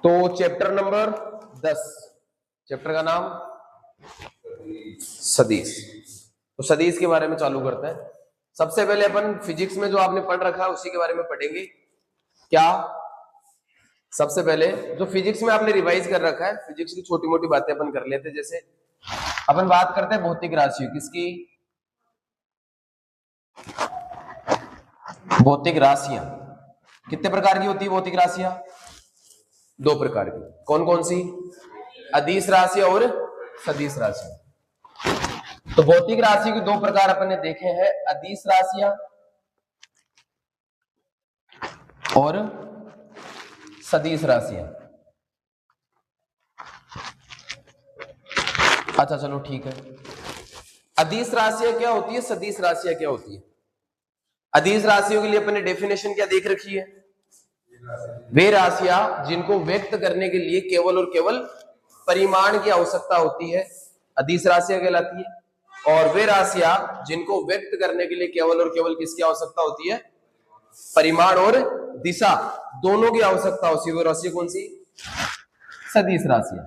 तो chapter number 10, chapter का नाम सदिश। तो सदिश के बारे में चालू करते हैं। सबसे पहले अपन फिजिक्स में जो आपने पढ़ रखा है उसी के बारे में पढ़ेंगे। क्या सबसे पहले जो फिजिक्स में आपने रिवाइज कर रखा है, फिजिक्स की छोटी मोटी बातें अपन कर लेते हैं। जैसे अपन बात करते हैं भौतिक राशियों, किसकी? भौतिक राशियां कितने प्रकार की होती है? भौतिक राशियां दो प्रकार की। कौन कौन सी? अदिश राशि और सदिश राशि। तो भौतिक राशि के दो प्रकार अपन ने देखे हैं, अदिश राशियां और सदिश राशियां। अच्छा चलो ठीक है। अदिश राशियां क्या होती है, सदिश राशियां क्या होती है? अदिश राशियों के लिए अपन ने डेफिनेशन क्या देख रखी है? वे राशियां जिनको व्यक्त करने के लिए केवल और केवल परिमाण की आवश्यकता होती है, अदिश राशियां कहलाती है। और वे राशियां जिनको व्यक्त करने के लिए केवल और केवल किसकी आवश्यकता होती है? परिमाण और दिशा दोनों की आवश्यकता होती है। वो राशि कौन सी? सदिश राशियां।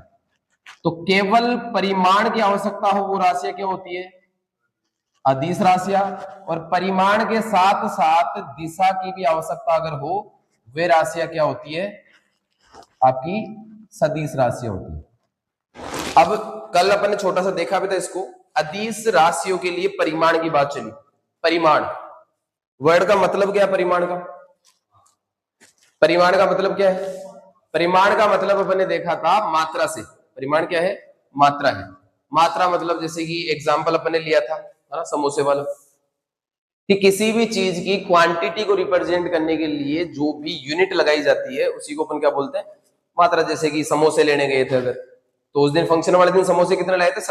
तो केवल परिमाण की आवश्यकता हो वो राशियां क्या होती है? अदिश राशियां। और परिमाण के साथ साथ दिशा की भी आवश्यकता अगर हो वे राशियां क्या होती है? आपकी सदिश राशियां होती है। अब कल अपन ने छोटा सा देखा भी था इसको, अदिश राशियों के लिए परिमाण की बात चली। परिमाण वर्ड का मतलब क्या है? परिमाण का मतलब क्या है? परिमाण का मतलब अपन ने देखा था मात्रा से। परिमाण क्या है? मात्रा है। मात्रा मतलब जैसे कि एग्जाम्पल अपन ने लिया था है ना, समोसे वाला, कि किसी भी चीज की क्वांटिटी को रिप्रेजेंट करने के लिए जो भी यूनिट लगाई जाती है उसी को अपन क्या बोलते हैं? मात्रा। जैसे कि समोसे लेने गए थे अगर, तो उस दिन फंक्शन वाले दिन समोसे कितने लाए थे?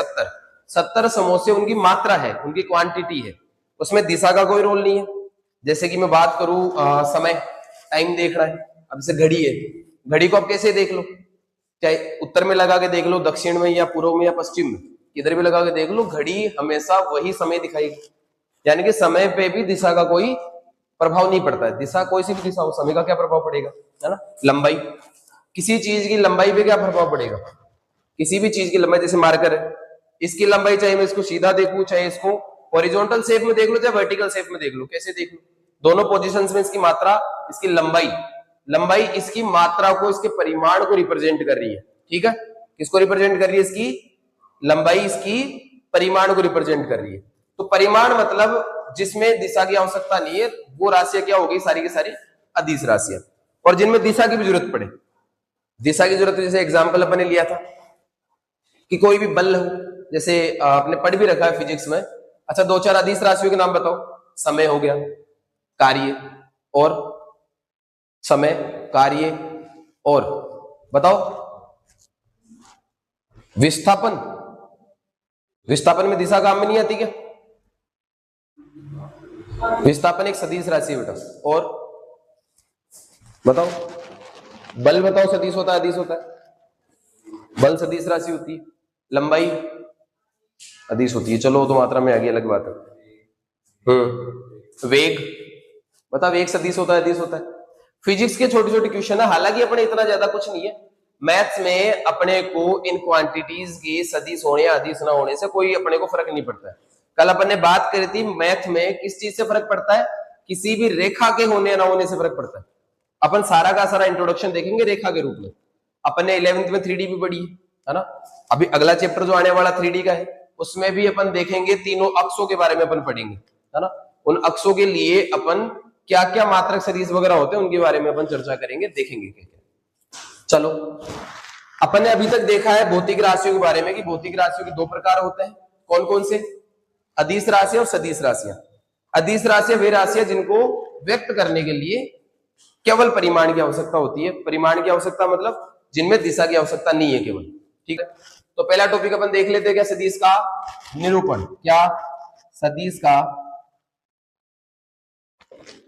70 समोसे उनकी मात्रा है, उनकी क्वांटिटी है, उसमें दिशा का कोई रोल नहीं है। जैसे कि मैं बात करूं समय, टाइम देखना है, अब जैसे घड़ी है, घड़ी को आप कैसे देख लो, चाहे उत्तर में लगा के देख लो, दक्षिण में या पूर्व में या पश्चिम में, किधर भी लगा के देख लो, घड़ी हमेशा वही समय दिखाएगी। यानी कि समय पे भी दिशा का कोई प्रभाव नहीं पड़ता है। दिशा कोई सी भी दिशा हो, समय का क्या प्रभाव पड़ेगा? है ना। लंबाई, किसी चीज की लंबाई पे क्या प्रभाव पड़ेगा? किसी भी चीज की लंबाई, जैसे मार्कर है, इसकी लंबाई चाहे मैं इसको सीधा देखूं, चाहे इसको हॉरिजॉन्टल शेप में देख लो, चाहे वर्टिकल शेप में देख लो, कैसे देख लो, दोनों पोजीशंस में इसकी मात्रा, इसकी लंबाई इसकी मात्रा को, इसके परिमाण को रिप्रेजेंट कर रही है। ठीक है, किसको रिप्रेजेंट कर रही है? इसकी लंबाई इसकी परिमाण को रिप्रेजेंट कर रही है। तो परिमाण मतलब जिसमें दिशा की आवश्यकता नहीं है वो राशियां क्या हो गई? सारी की सारी अदिश राशियां। और जिनमें दिशा की भी जरूरत पड़े, दिशा की जरूरत, जैसे एग्जाम्पल अपन ने लिया था कि कोई भी बल हो, जैसे आपने पढ़ भी रखा है फिजिक्स में। अच्छा, दो चार अदिश राशियों के नाम बताओ। समय हो गया, कार्य, और समय, कार्य, और बताओ। विस्थापन, विस्थापन में दिशा काम में नहीं आती क्या? विस्थापन एक सदिश राशि है बेटा। और बताओ, बल बताओ, सदिश होता है अदिश होता है? बल सदिश राशि होती है। लंबाई अदिश होती है। चलो वो तो मात्रा में आ गई, अलग बात है। वेग बता, वेग सदिश होता है अदिश होता है? फिजिक्स के छोटे छोटे क्वेश्चन है, हालांकि अपने इतना ज्यादा कुछ नहीं है। मैथ्स में अपने को इन क्वांटिटीज के सदिश होने या अदिश ना होने से कोई अपने को फर्क नहीं पड़ता है। कल अपन ने बात करी थी मैथ में किस चीज से फर्क पड़ता है? किसी भी रेखा के होने या ना होने से फर्क पड़ता है। अपन सारा का सारा इंट्रोडक्शन देखेंगे रेखा के रूप में। अपन ने 11th में 3D भी पढ़ी है ना। अभी अगला चैप्टर जो आने वाला 3D का है उसमें भी अपन देखेंगे, तीनों अक्षों के बारे में अपन पढ़ेंगे है ना। उन अक्षों के लिए अपन क्या क्या मात्रक सदिश वगैरह होते हैं उनके बारे में अपन चर्चा करेंगे, देखेंगे क्या क्या। चलो, अपन ने अभी तक देखा है भौतिक राशियों के बारे में कि भौतिक राशियों के दो प्रकार होते हैं। कौन कौन से? अदिश राशि और सदिश राशियां। अदिश राशियां वे राशियां जिनको व्यक्त करने के लिए केवल परिमाण की आवश्यकता होती है। परिमाण की आवश्यकता मतलब जिनमें दिशा की आवश्यकता नहीं है केवल। ठीक है, तो पहला टॉपिक अपन देख लेते हैं, क्या? सदिश का निरूपण। क्या? सदिश का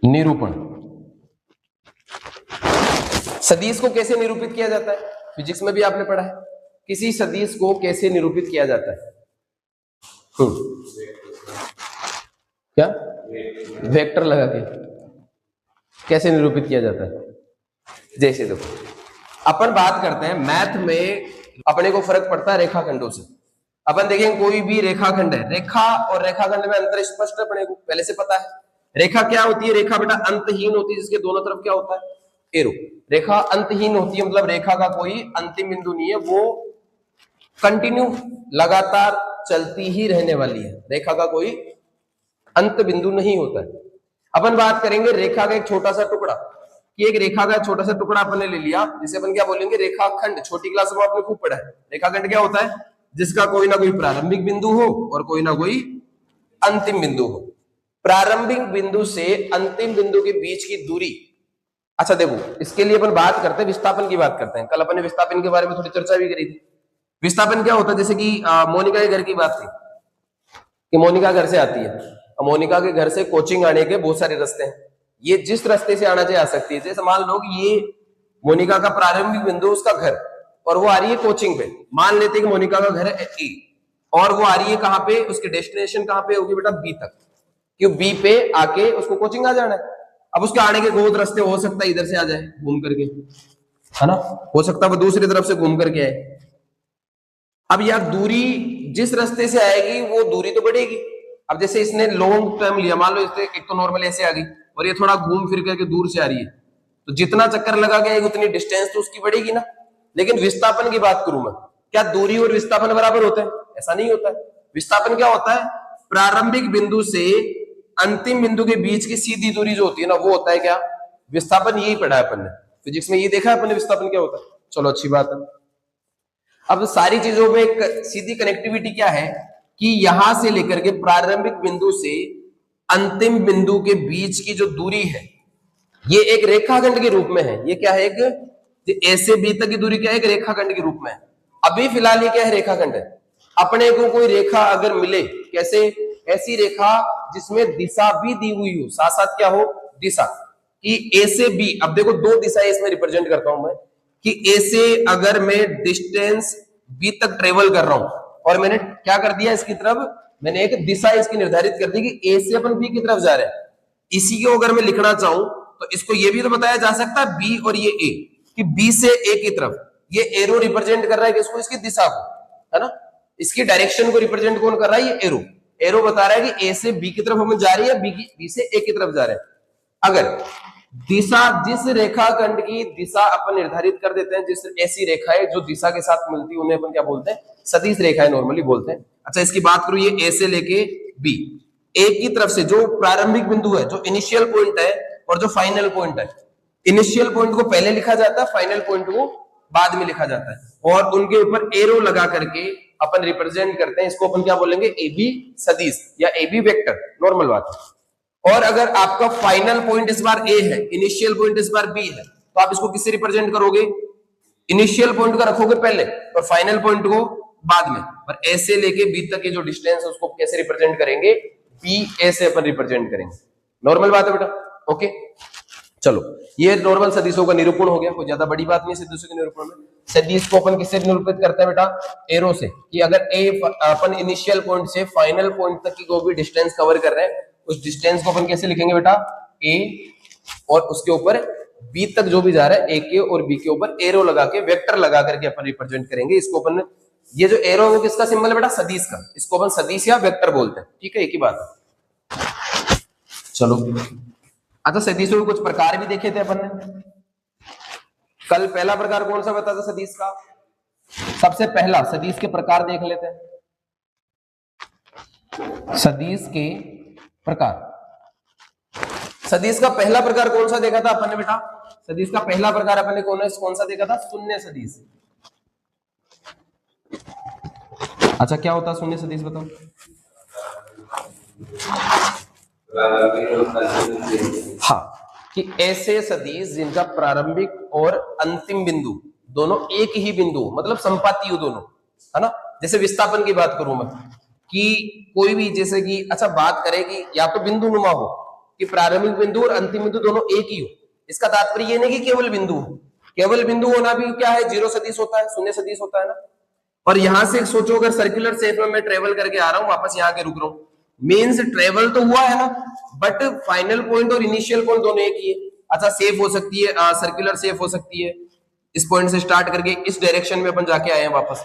निरूपण। सदिश को कैसे निरूपित किया जाता है? फिजिक्स में भी आपने पढ़ा है, किसी सदिश को कैसे निरूपित किया जाता है? क्या? वेक्टर लगा के कैसे निरूपित किया जाता है? जैसे देखो, अपन बात करते हैं मैथ में अपने को फर्क पड़ता है रेखाखंडों से। अपन देखेंगे कोई भी रेखाखंड है, रेखा और रेखाखंड में अंतर स्पष्ट अपने को पहले से पता है। रेखा क्या होती है? रेखा बेटा अंतहीन होती है, जिसके दोनों तरफ क्या होता है? एरो। रेखा अंतहीन होती है मतलब रेखा का कोई अंतिम बिंदु नहीं है, वो कंटिन्यू लगातार चलती ही रहने वाली है, रेखा का कोई अंत बिंदु नहीं होता है। अपन बात करेंगे रेखा का एक छोटा सा टुकड़ा, कि एक रेखा का छोटा सा टुकड़ा अपन ने ले लिया, जिसे अपन क्या बोलेंगे? रेखाखंड। छोटी क्लास में आपने खूब पढ़ा है। रेखाखंड क्या होता है? जिसका कोई ना कोई प्रारंभिक बिंदु हो और कोई ना कोई अंतिम बिंदु हो। प्रारंभिक बिंदु से अंतिम बिंदु के बीच की दूरी, अच्छा देखो, इसके लिए अपन बात करते हैं, विस्थापन की बात करते हैं। कल अपन ने विस्थापन के बारे में थोड़ी चर्चा भी करी थी। विस्थापन क्या होता है? जैसे कि मोनिका के घर की बात थी कि मोनिका घर से आती है, मोनिका के घर से कोचिंग आने के बहुत सारे रास्ते हैं, ये जिस रास्ते से आना चाहिए आ सकती है। जैसे मान लो कि ये मोनिका का प्रारंभिक बिंदु उसका घर, और वो आ रही है कोचिंग पे। मान लेते हैं कि मोनिका का घर है ए, और वो आ रही है कहां पे? उसकी डेस्टिनेशन कहां पे होगी बेटा? बी तक, क्यों? बी पे आके उसको कोचिंग आ जाना है। अब उसके आने के बहुत रास्ते, हो सकता है इधर से आ जाए घूम करके, है ना, हो सकता है वो दूसरी तरफ से घूम करके आए। अब यार दूरी जिस रास्ते से आएगी वो दूरी तो बढ़ेगी। अब जैसे इसने लॉन्ग टर्म लिया, मान लो इसने एक तो नॉर्मल ऐसे आ गई और ये थोड़ा घूम फिर करके दूर से आ रही है, तो जितना चक्कर लगा गया उतनी डिस्टेंस तो उसकी बढ़ेगी ना। लेकिन विस्थापन की बात करूं मैं, क्या दूरी और विस्थापन बराबर होते हैं? ऐसा नहीं होता है। विस्थापन क्या होता है? प्रारंभिक बिंदु से अंतिम बिंदु के बीच की सीधी दूरी जो होती है ना, वो होता है क्या? विस्थापन। यही पढ़ा है अपन ने फिजिक्स में, ये देखा है अपन ने विस्थापन क्या होता है। चलो अच्छी बात है। अब सारी चीजों में एक सीधी कनेक्टिविटी क्या है कि यहां से लेकर के प्रारंभिक बिंदु से अंतिम बिंदु के बीच की जो दूरी है, ये एक रेखाखंड के रूप में है। ये क्या है? एक ए से बी तक की दूरी क्या है? एक रेखाखंड के रूप में है। अभी फिलहाल ये क्या है? रेखाखंड है। अपने को कोई रेखा अगर मिले, कैसे? ऐसी रेखा जिसमें दिशा भी दी हुई हो, साथ साथ क्या हो? दिशा, कि ए से बी। अब देखो दो दिशाएं इसमें रिप्रेजेंट करता हूं मैं, कि ए से अगर मैं डिस्टेंस बी तक ट्रेवल कर रहा हूं और मैंने क्या कर दिया इसकी तरफ, मैंने एक दिशा इसकी निर्धारित कर दी कि ए से अपन बी की तरफ जा रहे हैं। इसी को अगर मैं लिखना चाहूं तो इसको ये भी तो बताया जा सकता है बी और ये ए, कि बी से ए की तरफ ये एरो रिप्रेजेंट कर रहा है किसको? इसकी दिशा को, है ना। इसकी डायरेक्शन को रिप्रेजेंट कौन कर रहा है? ये एरो। एरो बता रहा है कि ए से बी की तरफ हम जा रही है, बी से ए की तरफ जा रहे हैं। अगर दिशा, जिस रेखाखंड की दिशा अपन निर्धारित कर देते हैं, जिस ऐसी रेखाएं जो दिशा के साथ मिलती है, उन्हें अपन क्या बोलते हैं? सदिश रेखाएं नॉर्मली बोलते हैं। अच्छा इसकी बात करूं, ये ए से लेके बी, ए की तरफ से जो प्रारंभिक बिंदु है, जो इनिशियल पॉइंट है और जो फाइनल पॉइंट है, इनिशियल पॉइंट को पहले लिखा जाता है, फाइनल पॉइंट को बाद में लिखा जाता है, और उनके ऊपर एरो लगा करके अपन रिप्रेजेंट करते हैं। इसको अपन क्या बोलेंगे? ए बी सदिश या ए बी वेक्टर, नॉर्मल बात है। और अगर आपका फाइनल पॉइंट इस बार ए है, इनिशियल पॉइंट इस बार बी है, तो आप इसको किससे रिप्रेजेंट करोगे? इनिशियल पॉइंट का रखोगे पहले और फाइनल पॉइंट को बाद में। और ए से लेके बी तक की जो डिस्टेंस है उसको कैसे रिप्रेजेंट करेंगे? बी ए से अपन रिप्रेजेंट करेंगे। नॉर्मल बात है बेटा, ओके। चलो ये नॉर्मल सदिशों का निरूपण हो गया, कोई ज्यादा बड़ी बात नहीं सदिशों के निरूपण में। सदिश को अपन किससे निरूपित करते हैं बेटा? एरो से, कि अगर ए अपन इनिशियल पॉइंट से फाइनल पॉइंट तक की कोई भी डिस्टेंस कवर कर रहे हैं, उस डिस्टेंस को अपन कैसे लिखेंगे बेटा? ए, और उसके ऊपर बी तक जो भी जा रहा है, ए के और बी के ऊपर एरो लगा के, वेक्टर लगा करके अपन रिप्रेजेंट करेंगे। इसको अपन, ये जो एरो है वो किसका सिंबल है बेटा? सदिश का। इसको अपन सदिश या वेक्टर बोलते हैं, ठीक है, एक ही बात है। चलो अच्छा, सदिशों के कुछ प्रकार भी देखे थे अपन ने कल। पहला प्रकार कौन सा बताया था सदिश का? सबसे पहला सदिश के प्रकार देख लेते हैं। सदिश के प्रकार, सदिश का पहला प्रकार कौन सा देखा था अपन ने बेटा? सदिश का पहला प्रकार अपन ने कौन सा देखा था? शून्य सदिश। अच्छा क्या होता है शून्य सदिश, बताओ। हाँ, कि ऐसे सदिश जिनका प्रारंभिक और अंतिम बिंदु दोनों एक ही बिंदु, मतलब संपाती हो दोनों, है ना। जैसे विस्थापन की बात करूं मैं, कि कोई भी, जैसे कि अच्छा बात करें कि या तो बिंदु नुमा हो, कि प्रारंभिक बिंदु और अंतिम बिंदु दोनों एक ही हो। इसका तात्पर्य ये नहीं कि केवल बिंदु हो, केवल बिंदु होना भी क्या है? जीरो सदिश होता है, शून्य सदिश होता है ना। और यहां से सोचो, अगर सर्कुलर शेप में मैं ट्रेवल करके आ रहा हूं, वापस यहाँ के रुक रहा हूं, मीन्स ट्रेवल तो हुआ है ना, बट फाइनल पॉइंट और इनिशियल पॉइंट दोनों एक ही है। अच्छा शेप हो सकती है, सर्कुलर शेप हो सकती है, इस पॉइंट से स्टार्ट करके इस डायरेक्शन में अपन जाके आए हैं वापस,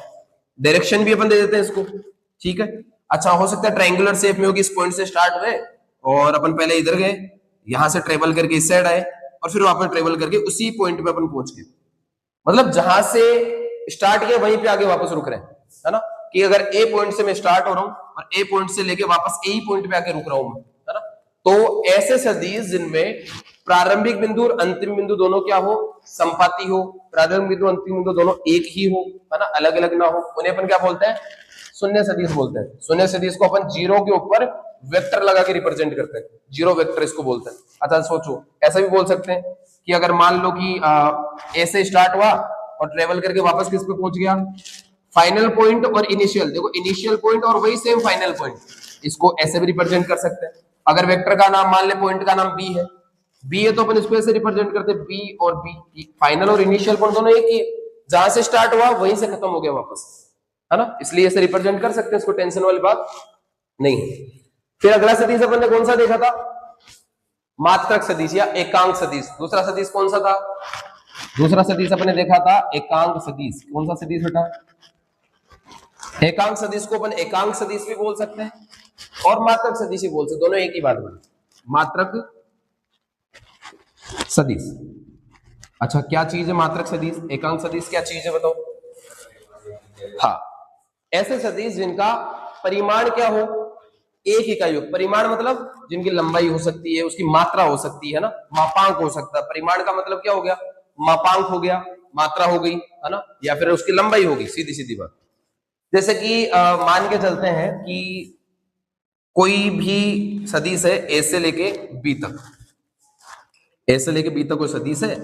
डायरेक्शन भी अपन दे देते हैं इसको, ठीक है। अच्छा हो सकता है ट्रायंगुलर शेप में होगी, इस पॉइंट से स्टार्ट हुए और अपन पहले इधर गए, यहां से ट्रेवल करके इस साइड आए और फिर वापस ट्रेवल करके उसी पॉइंट पे अपन पहुंच गए, मतलब जहां से स्टार्ट किया वहीं पे आगे वापस रुक रहे हैं, है ना। कि अगर ए पॉइंट से मैं स्टार्ट हो रहा हूं और ए पॉइंट से लेके वापस ए ही पॉइंट पे आके रुक रहा हूं मैं, है ना। तो ऐसे सदिश जिनमें प्रारंभिक बिंदु और अंतिम बिंदु दोनों क्या हो, संपाती हो, प्रारंभिक बिंदु अंतिम बिंदु दोनों एक ही हो, है ना, अलग अलग ना हो, उन्हें अपन क्या बोलते हैं, शून्य सदिश बोलते हैं। शून्य सदिश को अपन जीरो के ऊपर वेक्टर लगा के रिप्रेजेंट करते हैं, जीरो वेक्टर इसको बोलते हैं। अच्छा सोचो, ऐसा भी बोल सकते हैं कि अगर मान लो कि ऐसे स्टार्ट हुआ और ट्रेवल करके वापस किस पे पहुंच गया, फाइनल पॉइंट और इनिशियल, देखो इनिशियल पॉइंट और वही सेम फाइनल पॉइंट, इसको ऐसे भी रिप्रेजेंट कर सकते हैं। अगर वेक्टर का नाम मान ले, पॉइंट का नाम बी है, बी है तो अपन इसको ऐसे रिप्रेजेंट करते हैं, बी और बी, फाइनल और इनिशियल पॉइंट दोनों एक ही है, जहां से स्टार्ट हुआ वहीं से खत्म हो गया वापस, है ना, इसलिए ऐसे रिप्रेजेंट कर सकते हैं, इसको टेंशन वाली बात नहीं है। फिर अगला सदिश अपन ने कौन सा देखा था, मात्रक सदिश या एकांक सदिश। दूसरा सदिश कौन सा था, दूसरा सदिश अपने देखा था एकांक सदिश। कौन सा सदिश बेटा, एकांक सदिश को अपन एकांक सदिश भी बोल सकते हैं और मात्रक सदिश भी बोल सकते, दोनों एक ही बात बनी, मात्रक सदिश। अच्छा क्या चीज है मात्रक सदिश, एकांक सदिश क्या चीज है बताओ। हाँ, ऐसे सदिश जिनका परिमाण क्या हो, एक इकाई हो। परिमाण मतलब जिनकी लंबाई हो सकती है, उसकी मात्रा हो सकती है ना, मापांक हो सकता है। परिमाण का मतलब क्या हो गया, मापांक हो गया, मात्रा हो गई, है ना, या फिर उसकी लंबाई होगी, सीधी सीधी बात। जैसे कि मान के चलते हैं कि कोई भी सदिश है ए से लेके बी तक, ए से लेके बी तक कोई सदिश है,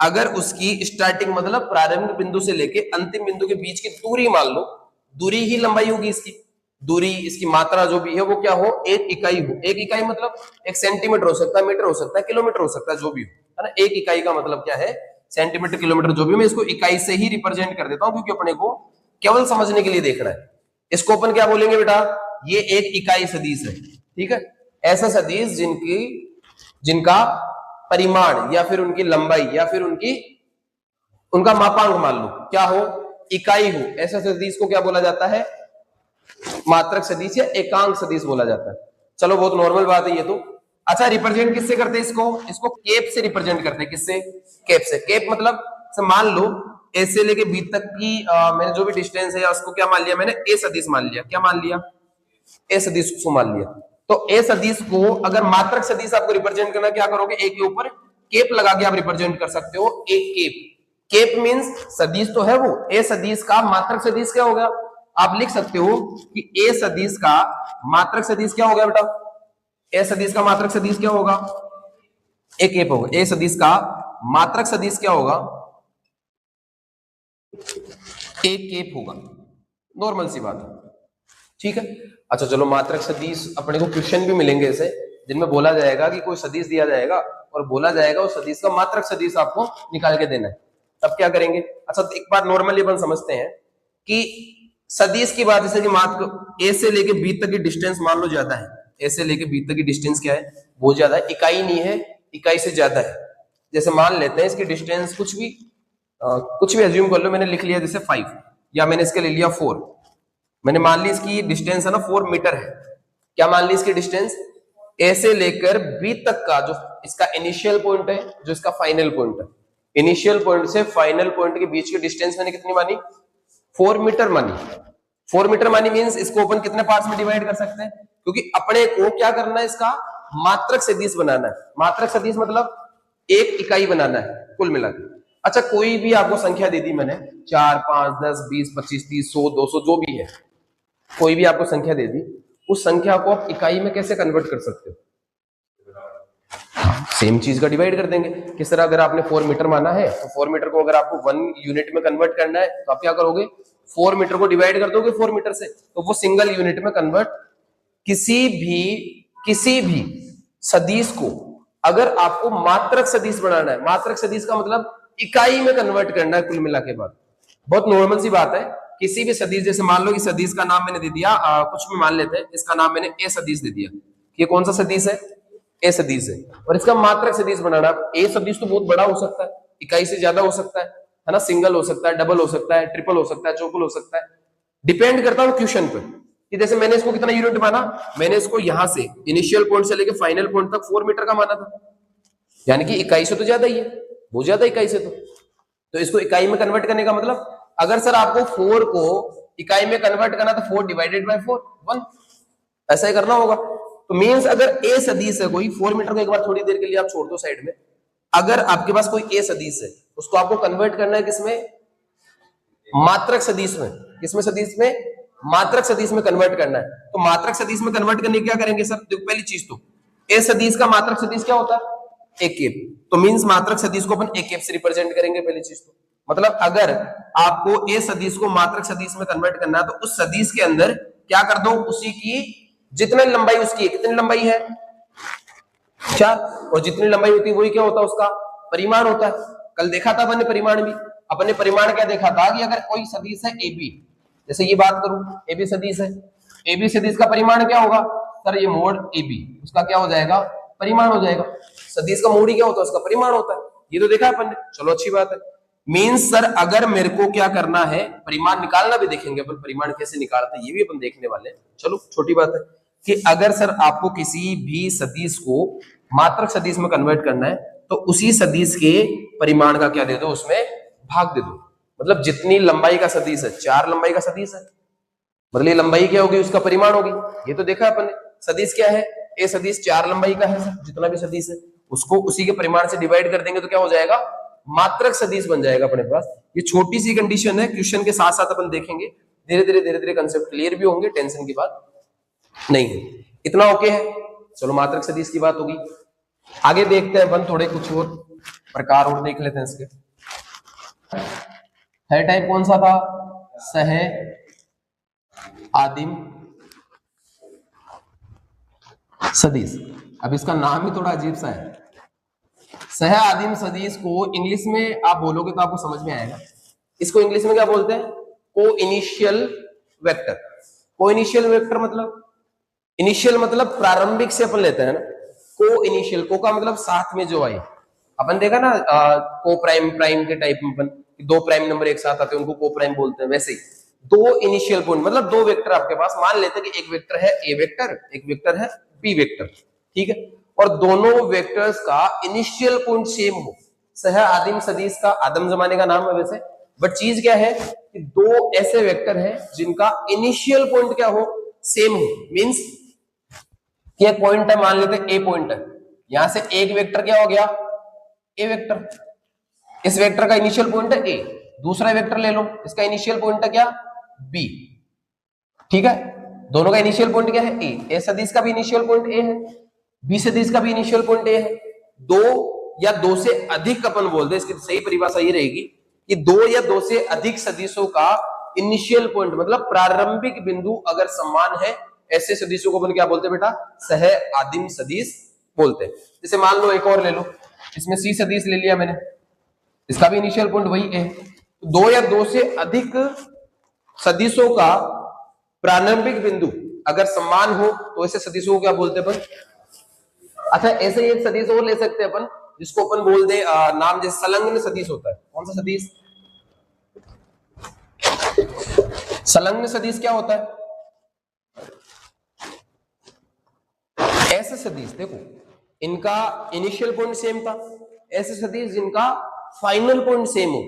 अगर उसकी स्टार्टिंग मतलब प्रारंभिक बिंदु से लेके अंतिम बिंदु के बीच की दूरी मान लो, दूरी ही लंबाई होगी इसकी, दूरी इसकी मात्रा जो भी है वो क्या हो, एक इकाई हो। एक इकाई मतलब एक सेंटीमीटर हो सकता है, मीटर हो सकता है, किलोमीटर हो सकता है, जो भी हो, है ना। एक इकाई का मतलब क्या है, सेंटीमीटर किलोमीटर जो भी, मैं इसको इकाई से ही रिप्रेजेंट कर देता हूं क्योंकि अपने को केवल समझने के लिए देखना है। इसको अपन क्या बोलेंगे बेटा, ये एक इकाई सदिश है, ठीक है। ऐसा सदिश जिनका परिमाण या फिर उनकी लंबाई या फिर उनका मापांक मान लो क्या हो, इकाई हो, ऐसा सदिश को क्या बोला जाता है, मात्रक सदिश या एकांक सदिश बोला जाता है। चलो बहुत नॉर्मल बात है ये तो। अच्छा रिप्रेजेंट किससे करते हैं इसको केप से रिप्रेजेंट करते हैं। किससे, केप से। केप मतलब मान लो ए से लेके बी तक की मैंने जो भी डिस्टेंस है उसको क्या मान लिया, मैंने ए सदिश मान लिया। क्या मान लिया, ए सदिश को मान लिया। तो ए सदिश को अगर मात्रक सदिश आपको रिप्रेजेंट करना, क्या करोगे, ए के ऊपर केप लगा के आप रिप्रेजेंट कर सकते हो, एक केप। केप मींस सदिश तो है वो, ए सदिश का मात्रक सदिश क्या होगा, आप लिख सकते हो कि ए सदिश का मात्रक सदिश क्या होगा बेटा, ए सदिश का मात्रक सदिश क्या होगा, एक केप होगा। ए सदिश का मात्रक सदिश क्या होगा, एक केप होगा, नॉर्मल सी बात है, ठीक है। अच्छा चलो मात्रक सदिश अपने को क्वेश्चन भी मिलेंगे ऐसे, जिनमें बोला जाएगा कि कोई सदिश दिया जाएगा और बोला जाएगा उस सदिश का मात्रक सदिश आपको निकाल के देना है, तब क्या करेंगे। अच्छा एक बार नॉर्मली अपन समझते हैं कि सदिश की बात, जैसे कि मात्र ए से लेके बी तक की डिस्टेंस मान लो ज्यादा है, ए से लेके बी तक की डिस्टेंस क्या है, बहुत ज्यादा है, इकाई नहीं है, इकाई से ज्यादा है। जैसे मान लेते हैं इसकी डिस्टेंस कुछ भी एज्यूम कर लो, मैंने लिख लिया जैसे 5 या मैंने इसके ले लिया 4, मैंने मान ली इसकी डिस्टेंस है ना 4 मीटर है। क्या मान ली इसकी डिस्टेंस, ए से लेकर बी तक का जो इसका इनिशियल पॉइंट है, जो इसका फाइनल पॉइंट है, इनिशियल पॉइंट से फाइनल पॉइंट के बीच की डिस्टेंस मैंने कितनी मानी, 4 मीटर मानी। 4 मीटर मानी मींस इसको अपन कितने पार्ट्स में डिवाइड कर सकते हैं, क्योंकि अपने को क्या करना है, इसका मात्रक सदिश बनाना है। मात्रक सदिश मतलब एक इकाई बनाना है कुल मिलाकर। अच्छा कोई भी आपको संख्या दे दी मैंने, 4 5 10 20 25 30 100 200 जो भी है, कोई भी आपको संख्या दे दी, उस संख्या को आप इकाई में कैसे कन्वर्ट कर सकते हो, सेम चीज का डिवाइड कर देंगे। किस तरह, अगर आपने 4 मीटर माना है तो 4 मीटर को अगर आपको 1 यूनिट में कन्वर्ट करना है तो आप क्या करोगे, 4 मीटर को डिवाइड कर दोगे 4 मीटर से, तो वो सिंगल यूनिट में कन्वर्ट। किसी भी सदिश को अगर आपको मात्रक सदिश बनाना है, मात्रक सदिश का मतलब इकाई में कन्वर्ट करना है कुल मिला के बाद, बहुत नॉर्मल सी बात है। किसी भी सदिश, जैसे मान लो कि सदिश का नाम मैंने दे दिया कुछ भी मान लेते हैं, इसका नाम मैंने ए सदिश दे दिया, ये कौन सा सदिश है, ए सदिश है, और इसका मात्रक सदिश बनाना। ए सदिश तो बहुत बड़ा हो सकता है, इकाई से ज्यादा हो सकता है, है ना, सिंगल हो सकता है, डबल हो सकता है, ट्रिपल हो सकता है, चौपल हो सकता है, डिपेंड करता है क्वेश्चन पे कि जैसे मैंने इसको कितना यूनिट माना, मैंने इसको यहां से इनिशियल पॉइंट से लेके फाइनल पॉइंट तक 4 मीटर का माना था, यानी कि इकाई से तो ज्यादा ही है, बहुत ज्यादा इकाई से। तो इसको इकाई में कन्वर्ट करने का मतलब, अगर सर आपको 4 को इकाई में कन्वर्ट करना तो 4 डिवाइडेड बाय 4 1, ऐसा ही करना होगा। तो मींस अगर ए सदिश है कोई, 4 मीटर को एक बार थोड़ी देर के लिए आप छोड़ दो साइड में, अगर आपके पास कोई ए सदिश है उसको आपको कन्वर्ट करना है किसमें, मात्रक सदिश में। किसमें सदिश में, मात्रक सदिश में कन्वर्ट करना है। तो मात्रक सदिश में कन्वर्ट करने क्या करेंगे सर, देखो पहली चीज तो ए सदिश का मात्रक सदिश क्या होता है, एक केप, तो मींस मात्रक सदिश को अपन एक केप से रिप्रेजेंट करेंगे पहली चीज तो। मतलब अगर आपको ए सदिश को मात्रक सदिश में कन्वर्ट करना है तो उस सदिश के अंदर क्या कर दो, उसी की जितनी लंबाई उसकी है, कितनी लंबाई है 4, और जितनी लंबाई होती है वही क्या होता है उसका परिमाण होता है। कल देखा था अपन ने परिमाण भी, अपन ने परिमाण क्या देखा था कि अगर कोई सदिश है ए बी, जैसे ये बात करूं ए बी सदिश है, ए बी सदिश का परिमाण क्या होगा सर, ये मोड ए बी, उसका क्या हो जाएगा परिमाण हो जाएगा। सदिश का मोड ही क्या होता है उसका परिमाण होता है, ये तो देखा अपन ने, चलो अच्छी बात है। मींस सर अगर मेरे को क्या करना है, परिमाण निकालना भी देखेंगे अपन, परिमाण कैसे निकालते हैं ये भी अपन देखने वाले हैं, चलो छोटी बात है कि अगर सर आपको किसी भी सदिश को मात्रक सदिश में कन्वर्ट करना है तो उसी सदिश के परिमाण का क्या दे दो, उसमें भाग दे दो। मतलब जितनी लंबाई का सदिश है, 4 लंबाई का सदिश है, मतलब ये लंबाई क्या होगी उसका परिमाण होगी, ये तो देखा अपन ने। सदिश क्या है, ए सदिश 4 लंबाई का है, जितना भी सदिश है उसको उसी के परिमाण से डिवाइड कर देंगे तो क्या हो जाएगा, मात्रक सदिश बन जाएगा अपने पास। ये छोटी सी कंडीशन है, क्वेश्चन के साथ साथ अपन देखेंगे, धीरे धीरे कंसेप्ट क्लियर भी होंगे, टेंशन की बात नहीं है। इतना ओके है, चलो मात्रक सदिश की बात होगी। आगे देखते हैं अपन, थोड़े कुछ और प्रकार और देख लेते हैं इसके। थर्ड टाइप कौन सा था, सह आदिम सदिश। अब इसका नाम ही थोड़ा अजीब सा है, सह आदिम सदिश को इंग्लिश में आप बोलोगे तो आपको समझ में आएगा। इसको इंग्लिश में क्या बोलते हैं, को इनिशियल वेक्टर। को इनिशियल वेक्टर मतलब, इनिशियल मतलब प्रारंभिक से अपन लेते हैं ना, को इनिशियल, को का मतलब साथ में जो आए, अपन देखा ना को प्राइम, प्राइम के टाइप में अपन 2 प्राइम नंबर एक साथ आते हैं उनको को प्राइम बोलते हैं, वैसे ही 2 इनिशियल पॉइंट मतलब 2 वेक्टर आपके पास, मान लेते हैं कि एक वेक्टर है ए वेक्टर, एक वेक्टर है बी वेक्टर, ठीक है, और दोनों वेक्टर्स का इनिशियल पॉइंट सेम हो। सह आदिम सदिश का आदम जमाने का नाम है वैसे, बट चीज क्या है कि 2 ऐसे वेक्टर हैं जिनका इनिशियल पॉइंट क्या हो, सेम हो। मींस कि एक पॉइंट है, मान लेते हैं ए पॉइंट है, यहां से एक वेक्टर क्या हो गया, ए वेक्टर, इस वेक्टर का इनिशियल पॉइंट है ए, दूसरा वेक्टर ले लो, इसका इनिशियल पॉइंट है क्या, बी, ठीक है, दोनों का इनिशियल पॉइंट क्या है ए सदिश का भी इनिशियल पॉइंट ए है, बी सदिश का भी इनिशियल पॉइंट ए है। 2 या 2 से अधिक अपन बोलते हैं, इसकी सही परिभाषा ये रहेगी कि 2 या 2 से अधिक सदिशों का इनिशियल पॉइंट मतलब प्रारंभिक बिंदु अगर समान है, ऐसे सदिशों को अपन क्या बोलते हैं बेटा, सह आदिम सदिश बोलते हैं। जैसे मान लो एक और ले लो, इसमें सी सदिश ले लिया मैंने, इसका भी इनिशियल पॉइंट वही है। 2 या 2 से अधिक सदिशों का प्रारंभिक बिंदु अगर समान हो तो ऐसे सदिशों को क्या बोलते हैं अपन। अच्छा, ऐसे ही एक सदिश और ले सकते हैं अपन जिसको अपन बोल दे नाम, जैसे संलग्न सदिश होता है। कौन सा सदिश, संलग्न सदिश क्या होता है, ऐसे सदिश देखो इनका इनिशियल पॉइंट सेम था, ऐसे सदिश जिनका फाइनल पॉइंट सेम हो।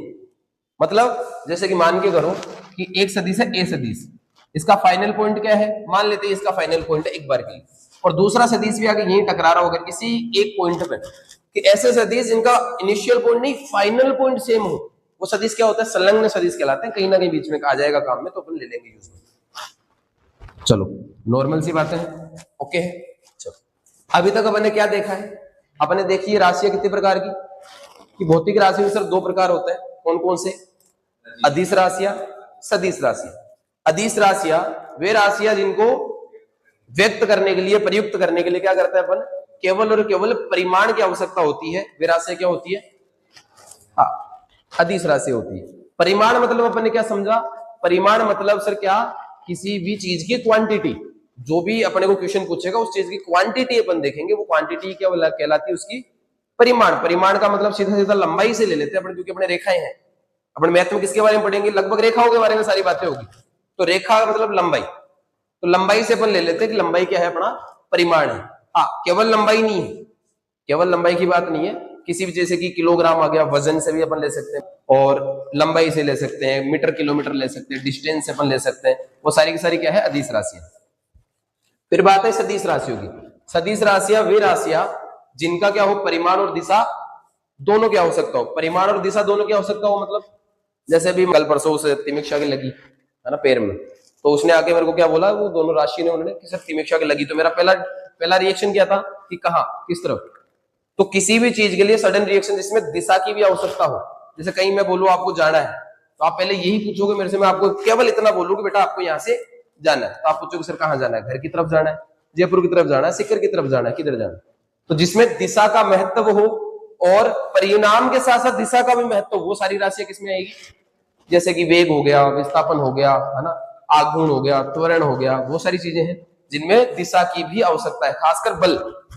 मतलब जैसे कि मान के करो कि एक सदिश है ए सदिश, इसका फाइनल पॉइंट क्या है, मान लेते हैं इसका फाइनल पॉइंट है एक बार के लिए, और दूसरा सदिश भी आगे यहीं टकरा रहा होगा किसी एक पॉइंट पे, कि ऐसे सदिश जिनका इनिशियल पॉइंट नहीं फाइनल पॉइंट सेम हो, वो सदिश क्या होता है, संलग्न सदिश कहलाते हैं। कहीं ना कहीं बीच में आ जाएगा काम में तो अपन ले लेंगे यूज में। चलो नॉर्मल सी बातें हैं, ओके है। चलो अभी तक अपन ने क्या देखा है, अपन ने देखी है राशियां कितने प्रकार की, कि भौतिक राशि में सिर्फ 2 प्रकार होते हैं, कौन कौन से, अदिश राशियां, सदिश राशियां। अदिश राशियां वे राशियां जिनको व्यक्त करने के लिए, प्रयुक्त करने के लिए क्या करते हैं अपन, केवल और केवल परिमाण की आवश्यकता होती है, वे राशियां क्या होती है, अदिश राशि होती है। परिमाण मतलब अपन ने क्या समझा, परिमाण मतलब सर क्या, किसी भी चीज की क्वांटिटी, जो भी अपने को क्वेश्चन पूछेगा उस चीज की क्वांटिटी अपन देखेंगे, वो क्वांटिटी क्या कहलाती है, उसकी परिमाण। परिमाण का मतलब सीधा सीधा लंबाई से ले लेते हैं अपन, क्योंकि अपने रेखाएं हैं, अपन मैथ में किसके बारे में पढ़ेंगे, लगभग रेखाओं के बारे में सारी बातें होगी। तो रेखा का मतलब लंबाई, तो लंबाई से अपन ले लेते हैं कि लंबाई क्या है, अपना परिमाण है। हाँ, केवल लंबाई नहीं है, केवल लंबाई की बात नहीं है, किसी भी जैसे कि किलोग्राम आ गया, वजन से भी अपन ले सकते हैं, और लंबाई से ले सकते हैं, मीटर किलोमीटर ले सकते हैं, डिस्टेंस से अपन ले सकते हैं, वो सारी की सारी क्या है, अदिश राशियां। फिर बात है सदिश राशियों की। सदिश राशियां वे राशियां जिनका क्या हो, परिमाण और दिशा दोनों क्या हो सकता हो, परिमाण और दिशा दोनों क्या हो सकता हो, मतलब जैसे अभी कल परसों से तिमिक्षा की लगी है ना पैर में, तो उसने आके मेरे को क्या बोला, वो दोनों राशि ने उन्होंने कि सर तिमिक्षा की लगी, तो मेरा पहला रिएक्शन क्या था कि कहाँ, किस तरफ। तो किसी भी चीज के लिए सडन रिएक्शन जिसमें दिशा की भी आवश्यकता हो, जैसे कहीं मैं बोलूं आपको जाना है, तो आप पहले यही पूछोगे मेरे से, मैं आपको केवल इतना बोलूं कि बेटा आपको यहाँ से जाना है, तो आप पूछोगे सर कहाँ जाना है, घर की तरफ जाना है, जयपुर की तरफ जाना है, सिक्कर की तरफ जाना है, किधर जाना है। तो जिसमें दिशा का महत्व हो और परिणाम के साथ साथ दिशा का भी महत्व, वो सारी राशियां किसमें आएगी, जैसे कि वेग हो गया, विस्थापन हो गया, है ना, आघूर्ण हो गया, त्वरण हो गया, वो सारी चीजें हैं जिनमें दिशा की भी आवश्यकता है। खासकर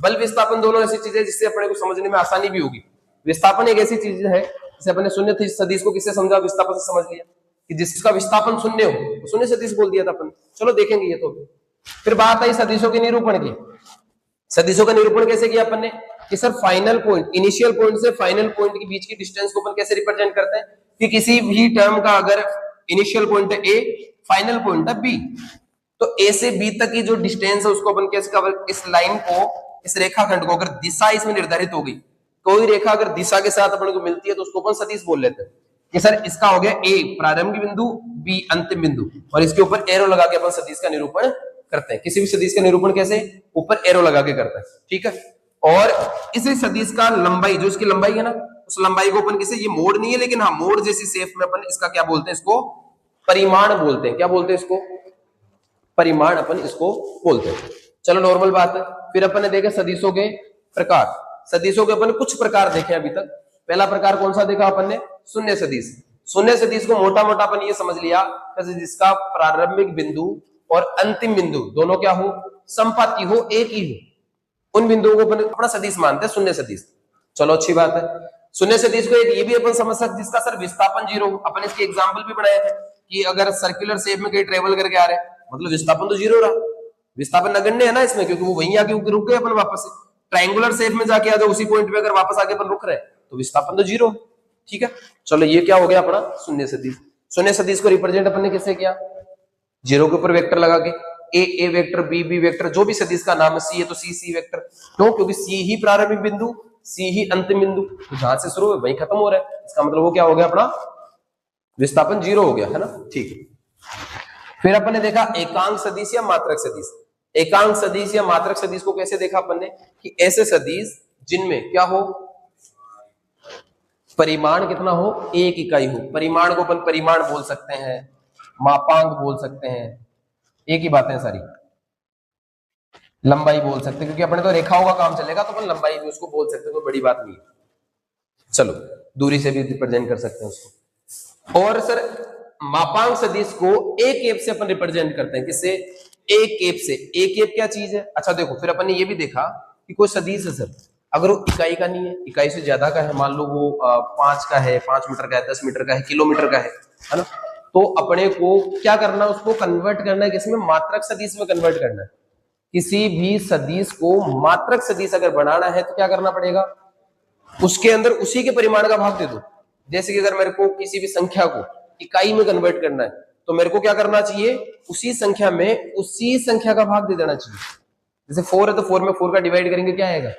बल विस्थापन दोनों ऐसी चीजें जिससे अपने को समझने में आसानी भी होगी। विस्थापन एक ऐसी चीज है, जैसे अपने शून्य सदिश को किससे समझा, विस्थापन से समझ लिया कि जिसका विस्थापन शून्य हो, तो शून्य सदिश बोल दिया था अपन। चलो देखेंगे ये तो। फिर बात आई सदिशों के निरूपण की। सदिशों का निरूपण कैसे किया अपन ने कि sir final point, initial point से फाइनल पॉइंट के बीच की डिस्टेंस को अपन कैसे रिप्रेजेंट करते हैं कि किसी भी टर्म का अगर इनिशियल पॉइंट है ए, फाइनल पॉइंट है बी, तो ए से बी तक की जो डिस्टेंस है उसको अपन कैसे कवर, इस लाइन को, इस रेखाखंड को, अगर दिशा इसमें निर्धारित हो गई, कोई रेखा अगर दिशा के साथ अपन को मिलती है तो उसको अपन सदिश बोल लेते हैं कि सर इसका हो गया ए प्रारंभिक बिंदु, बी अंतिम बिंदु, और इसके ऊपर एरो लगा के अपन सदिश का निरूपण करते हैं। किसी भी सदिश का निरूपण कैसे, ऊपर एरो लगा के करते हैं, ठीक है। और इसी सदिश का लंबाई, जो इसकी लंबाई है ना, उस लंबाई को अपन किसे, ये मोड़ नहीं है लेकिन हाँ मोड़ जैसी शेप में अपन इसका क्या बोलते हैं, इसको परिमाण बोलते हैं। क्या बोलते हैं इसको, परिमाण अपन इसको बोलते हैं। चलो नॉर्मल बात है। फिर अपन ने देखे सदिशों के प्रकार। सदिशों के अपन कुछ प्रकार देखे अभी तक। पहला प्रकार कौन सा देखा अपन ने, शून्य सदिश। शून्य सदिश को मोटा मोटा अपन ये समझ लिया जिसका प्रारंभिक बिंदु और अंतिम बिंदु दोनों क्या हो, संपाती हो, एक ही हो, उन बिंदुओं को अपन अपना सदिश मानते हैं, शून्य सदिश। चलो अच्छी बात है। शून्य सदिश को एक ये भी अपन समझ सकते जिसका सर विस्थापन जीरो हो। अपन इसके एग्जांपल भी बनाए थे कि अगर सर्कुलर शेप में कहीं ट्रेवल करके आ रहे हैं, मतलब विस्थापन तो जीरो रहा, विस्थापन नगण्य है ना इसमें, क्योंकि वो वहीं आके रुक गए अपन वापस से। ट्रायंगुलर शेप में जाके आ जाओ, उसी पॉइंट पे अगर वापस आके अपन रुक रहे हैं तो विस्थापन तो जीरो, ठीक है। चलो ये क्या हो गया अपना शून्य सदिश। शून्य सदिश को रिप्रेजेंट अपन ने कैसे किया, जीरो के ऊपर वेक्टर लगा के, ए वेक्टर, बी वेक्टर, जो भी सदिश का नाम है, सी है तो सी वेक्टर। क्यों, क्योंकि सी ही प्रारंभिक बिंदु, सी ही अंतिम बिंदु, तो जहां से शुरू है वहीं खत्म हो रहा है, इसका मतलब वो क्या हो गया अपना विस्थापन जीरो हो गया, है ना, ठीक है। फिर अपन ने देखा एकांक सदिश या मात्रक सदिश। एकांक सदिश या मात्रक सदिश को कैसे देखा अपन ने कि ऐसे सदिश जिनमें क्या हो, परिमाण कितना हो, एक इकाई हो। परिमाण को अपन परिमाण बोल सकते हैं, मापांक बोल सकते हैं, एक ही बातें सारी। लंबाई बोल सकते हैं क्योंकि अपने तो रेखाओं का काम चलेगा, तो अपन लंबाई भी उसको बोल सकते हैं, कोई बड़ी बात नहीं है। चलो दूरी से भी रिप्रेजेंट कर सकते हैं उसको। और सर मापांक सदिश को एक एप से अपन रिप्रेजेंट करते हैं, किससे, एक एप से। एक एप क्या चीज है, अच्छा देखो, फिर अपन ने ये भी देखा कि कोई सदिश है सर, अगर वो इकाई का नहीं है, इकाई से ज्यादा का है, मान लो वो 5 का है, 5 मीटर का है, 10 मीटर का है, किलोमीटर का है ना, तो अपने को क्या करना है, उसको कन्वर्ट करना है किसमें, मात्रक सदिश में कन्वर्ट करना है। किसी भी सदिश को मात्रक सदिश अगर बनाना है तो क्या करना पड़ेगा, उसके अंदर उसी के परिमाण का भाग दे दो। जैसे कि अगर मेरे को किसी भी संख्या को इकाई में कन्वर्ट करना है तो मेरे को क्या करना चाहिए, उसी संख्या में उसी संख्या का भाग दे देना चाहिए। जैसे 4 है तो 4 में 4 का डिवाइड करेंगे क्या आएगा,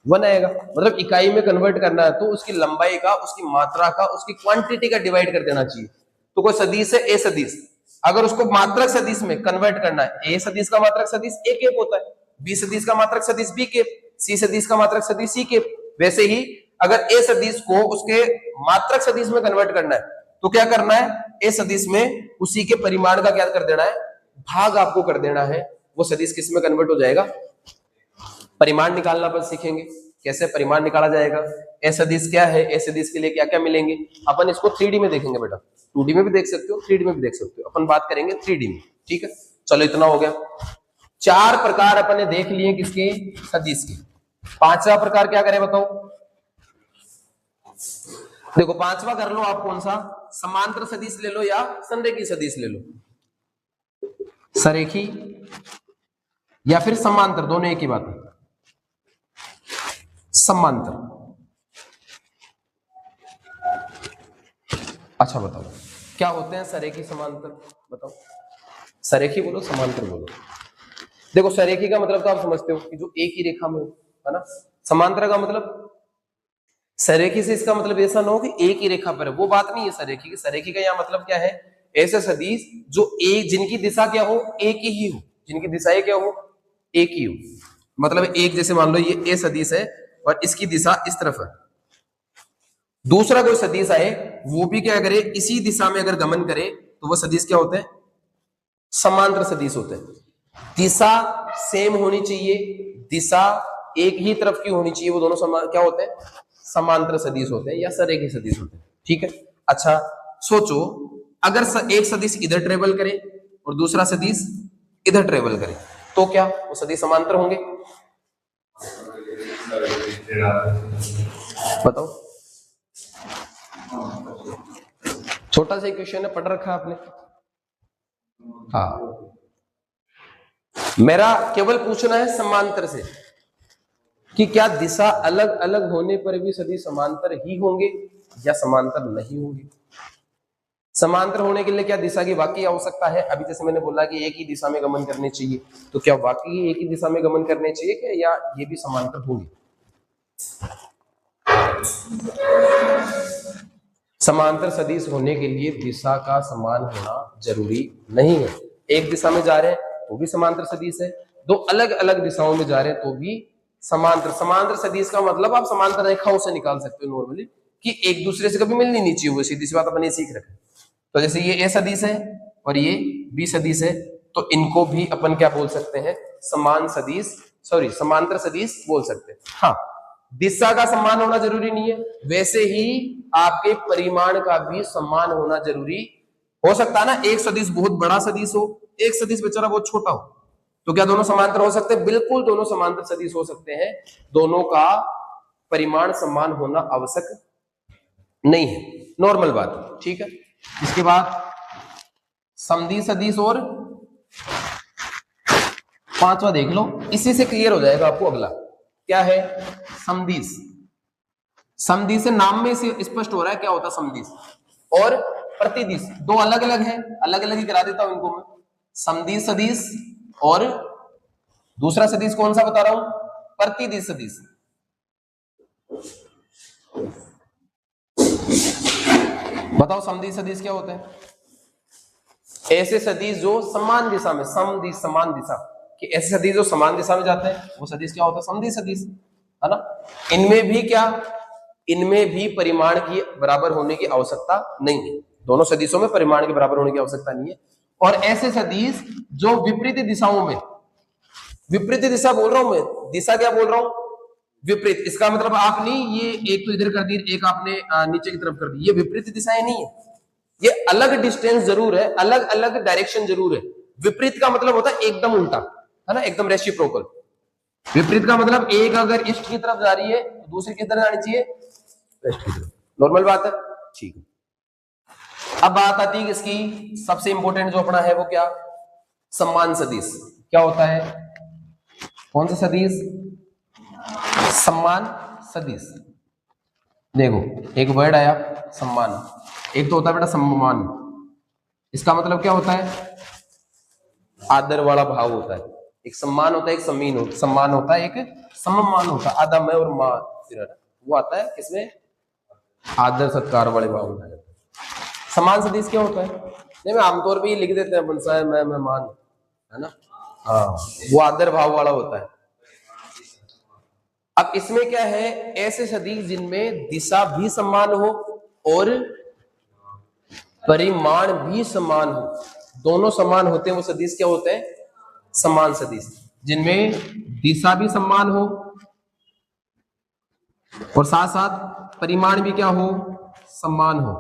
1 आएगा। मतलब इकाई में कन्वर्ट करना है तो उसकी लंबाई का, उसकी मात्रा का, उसकी क्वांटिटी का डिवाइड कर देना चाहिए। तो कोई सदिश है ए सदिश, अगर उसको मात्रक सदिश में कन्वर्ट करना है, ए सदिश का मात्रक सदिश ए केप होता है, बी सदिश का मात्रक सदिश बी केप, सी सदिश का मात्रक सदिश सी केप। वैसे ही अगर ए सदिश को उसके मात्रक सदिश में कन्वर्ट करना है तो क्या करना है, ए सदिश में उसी के परिमाण का क्या कर देना है, भाग आपको कर देना है। वो सदिश किस में कन्वर्ट हो जाएगा, परिमाण निकालना पर सीखेंगे, कैसे परिमाण निकाला जाएगा, ए सदिश क्या है, ए सदिश के लिए क्या क्या मिलेंगे। अपन इसको 3D में देखेंगे बेटा, 2D में भी देख सकते हो, 3D में भी देख सकते हो, अपन बात करेंगे 3D में, ठीक है। चलो इतना हो गया। 4 प्रकार अपन ने देख लिए किसके, सदिश के। 5वां प्रकार क्या करें बताओ, देखो पांचवा कर लो आप, कौन सा, समांतर सदिश ले लो या संरेखी सदिश ले लो, सरेखी या फिर समांतर, दोनों एक ही बात है। समांतर, अच्छा बताओ क्या होते हैं सरेखी समांतर, बताओ। सरेखी बोलो समांतर बोलो। देखो सरेखी का मतलब तो आप समझते हो कि जो एक ही रेखा में हो, है ना। समांतर का मतलब, सरेखी से इसका मतलब ऐसा ना हो कि एक ही रेखा पर है, वो बात नहीं है सरेखी की। सरेखी का यहाँ मतलब क्या है, ऐसे सदिश जो एक, जिनकी दिशा क्या हो, एक ही हो, जिनकी दिशाएं क्या हो, एक ही हो। मतलब एक, जैसे मान लो ये ए सदिश है और इसकी दिशा इस तरफ है, दूसरा कोई सदिश आए वो भी क्या करे, इसी दिशा में अगर गमन करे तो वो सदिश क्या होते हैं, समांतर सदिश होते हैं। दिशा सेम होनी चाहिए, दिशा एक ही तरफ की होनी चाहिए, वो दोनों क्या होते हैं, समांतर सदिश होते हैं या सरेखी सदिश होते हैं। ठीक है, अच्छा सोचो, अगर एक सदिश इधर ट्रेवल करे और दूसरा सदिश इधर ट्रेवल करे तो क्या वो सदिश समांतर होंगे, बताओ। छोटा सा क्वेश्चन है, पढ़ रखा है आपने। हाँ, मेरा केवल पूछना है समांतर से कि क्या दिशा अलग अलग होने पर भी सदिश समांतर ही होंगे या समांतर नहीं होंगे। समांतर होने के लिए क्या दिशा की वाकई आवश्यकता है, अभी जैसे मैंने बोला कि एक ही दिशा में गमन करने चाहिए, तो क्या वाकई एक ही दिशा में गमन करने चाहिए क्या, या ये भी समांतर होंगे। समांतर सदिश होने के लिए दिशा का समान होना जरूरी नहीं है। एक दिशा में जा रहे हैं तो भी समांतर सदिश है, दो अलग अलग दिशाओं में जा रहे हैं तो भी समांतर। समांतर सदिश का मतलब आप समांतर रेखाओं से निकाल सकते हो नॉर्मली, कि एक दूसरे से कभी मिलनी नहीं चाहिए, वो सीधी सी बात अपन ये सीख रखे। तो जैसे ये ए सदिश है और ये बी सदिश है, तो इनको भी अपन क्या बोल सकते हैं, समान सदिश, सॉरी समांतर सदिश बोल सकते हैं। हाँ, दिशा का समान होना जरूरी नहीं है, वैसे ही आपके परिमाण का भी समान होना जरूरी हो सकता है ना। एक सदिश बहुत बड़ा सदिश हो, एक सदिश बेचारा बहुत छोटा हो, तो क्या दोनों समांतर हो सकते हैं, बिल्कुल दोनों समांतर सदिश हो सकते हैं, दोनों का परिमाण समान होना आवश्यक नहीं है, नॉर्मल बात है। ठीक है, इसके बाद समद्वि सदिश और पांचवा देख लो, इसी से क्लियर हो जाएगा आपको। अगला क्या है, समदिश। समदिश से नाम में से स्पष्ट हो रहा है क्या होता है समदिश। और प्रतिदिश दो अलग अलग है, अलग अलग ही करा देता हूं इनको मैं। समदिश सदिश और दूसरा सदिश कौन सा बता रहा हूं, प्रतिदिश सदिश। बताओ समदिश सदिश क्या होता है, ऐसे सदिश जो समान दिशा में, समदिश समान दिशा, कि ऐसे सदिश जो समान दिशा में जाते हैं वो सदिश क्या होता है, समदिश सदिश, है ना। इनमें भी क्या, इनमें भी परिमाण की बराबर होने की आवश्यकता नहीं है, दोनों सदिशों में परिमाण के बराबर होने की आवश्यकता नहीं है। और ऐसे सदिश जो विपरीत दिशाओं में, विपरीत दिशा बोल रहा हूं मैं, दिशा क्या बोल रहा हूं, विपरीत। इसका मतलब आप नहीं ये एक तो इधर कर दी, एक आपने नीचे की तरफ कर दी, ये विपरीत दिशाएं नहीं है, ये अलग डिस्टेंस जरूर है, अलग अलग डायरेक्शन जरूर है। विपरीत का मतलब होता है एकदम उल्टा, है ना, एकदम रेसिप्रोकल। विपरीत का मतलब एक अगर ईस्ट की तरफ जा रही है तो दूसरी की तरफ जानी चाहिए वेस्ट की तरफ, नॉर्मल बात है। ठीक है, अब बात आती है किसकी, सबसे इंपॉर्टेंट जो अपना है वो क्या, सम्मान सदिश। क्या होता है, कौन सा सदिश, सम्मान सदिश। देखो एक वर्ड आया सम्मान, एक तो होता है बेटा सम्मान, इसका मतलब क्या होता है, आदर वाला भाव होता है। एक सम्मान होता है, एक सम्मीन होता, सम्मान होता है, एक सम्मान होता है, आदम है और मां, वो आता है किसमें, आदर सत्कार वाले भाव होता है। समान सदिश क्या होता है, नहीं मैं आमतौर पर ये लिख देते हैं बनसा है, मैं मेहमान, है ना, हाँ वो आदर भाव वाला होता है। अब इसमें क्या है, ऐसे सदिश जिनमें दिशा भी समान हो और परिमाण भी समान हो, दोनों समान होते हैं वो सदिश क्या होते हैं, समान सदिश। जिनमें दिशा भी समान हो और साथ साथ परिमाण भी क्या हो, समान हो,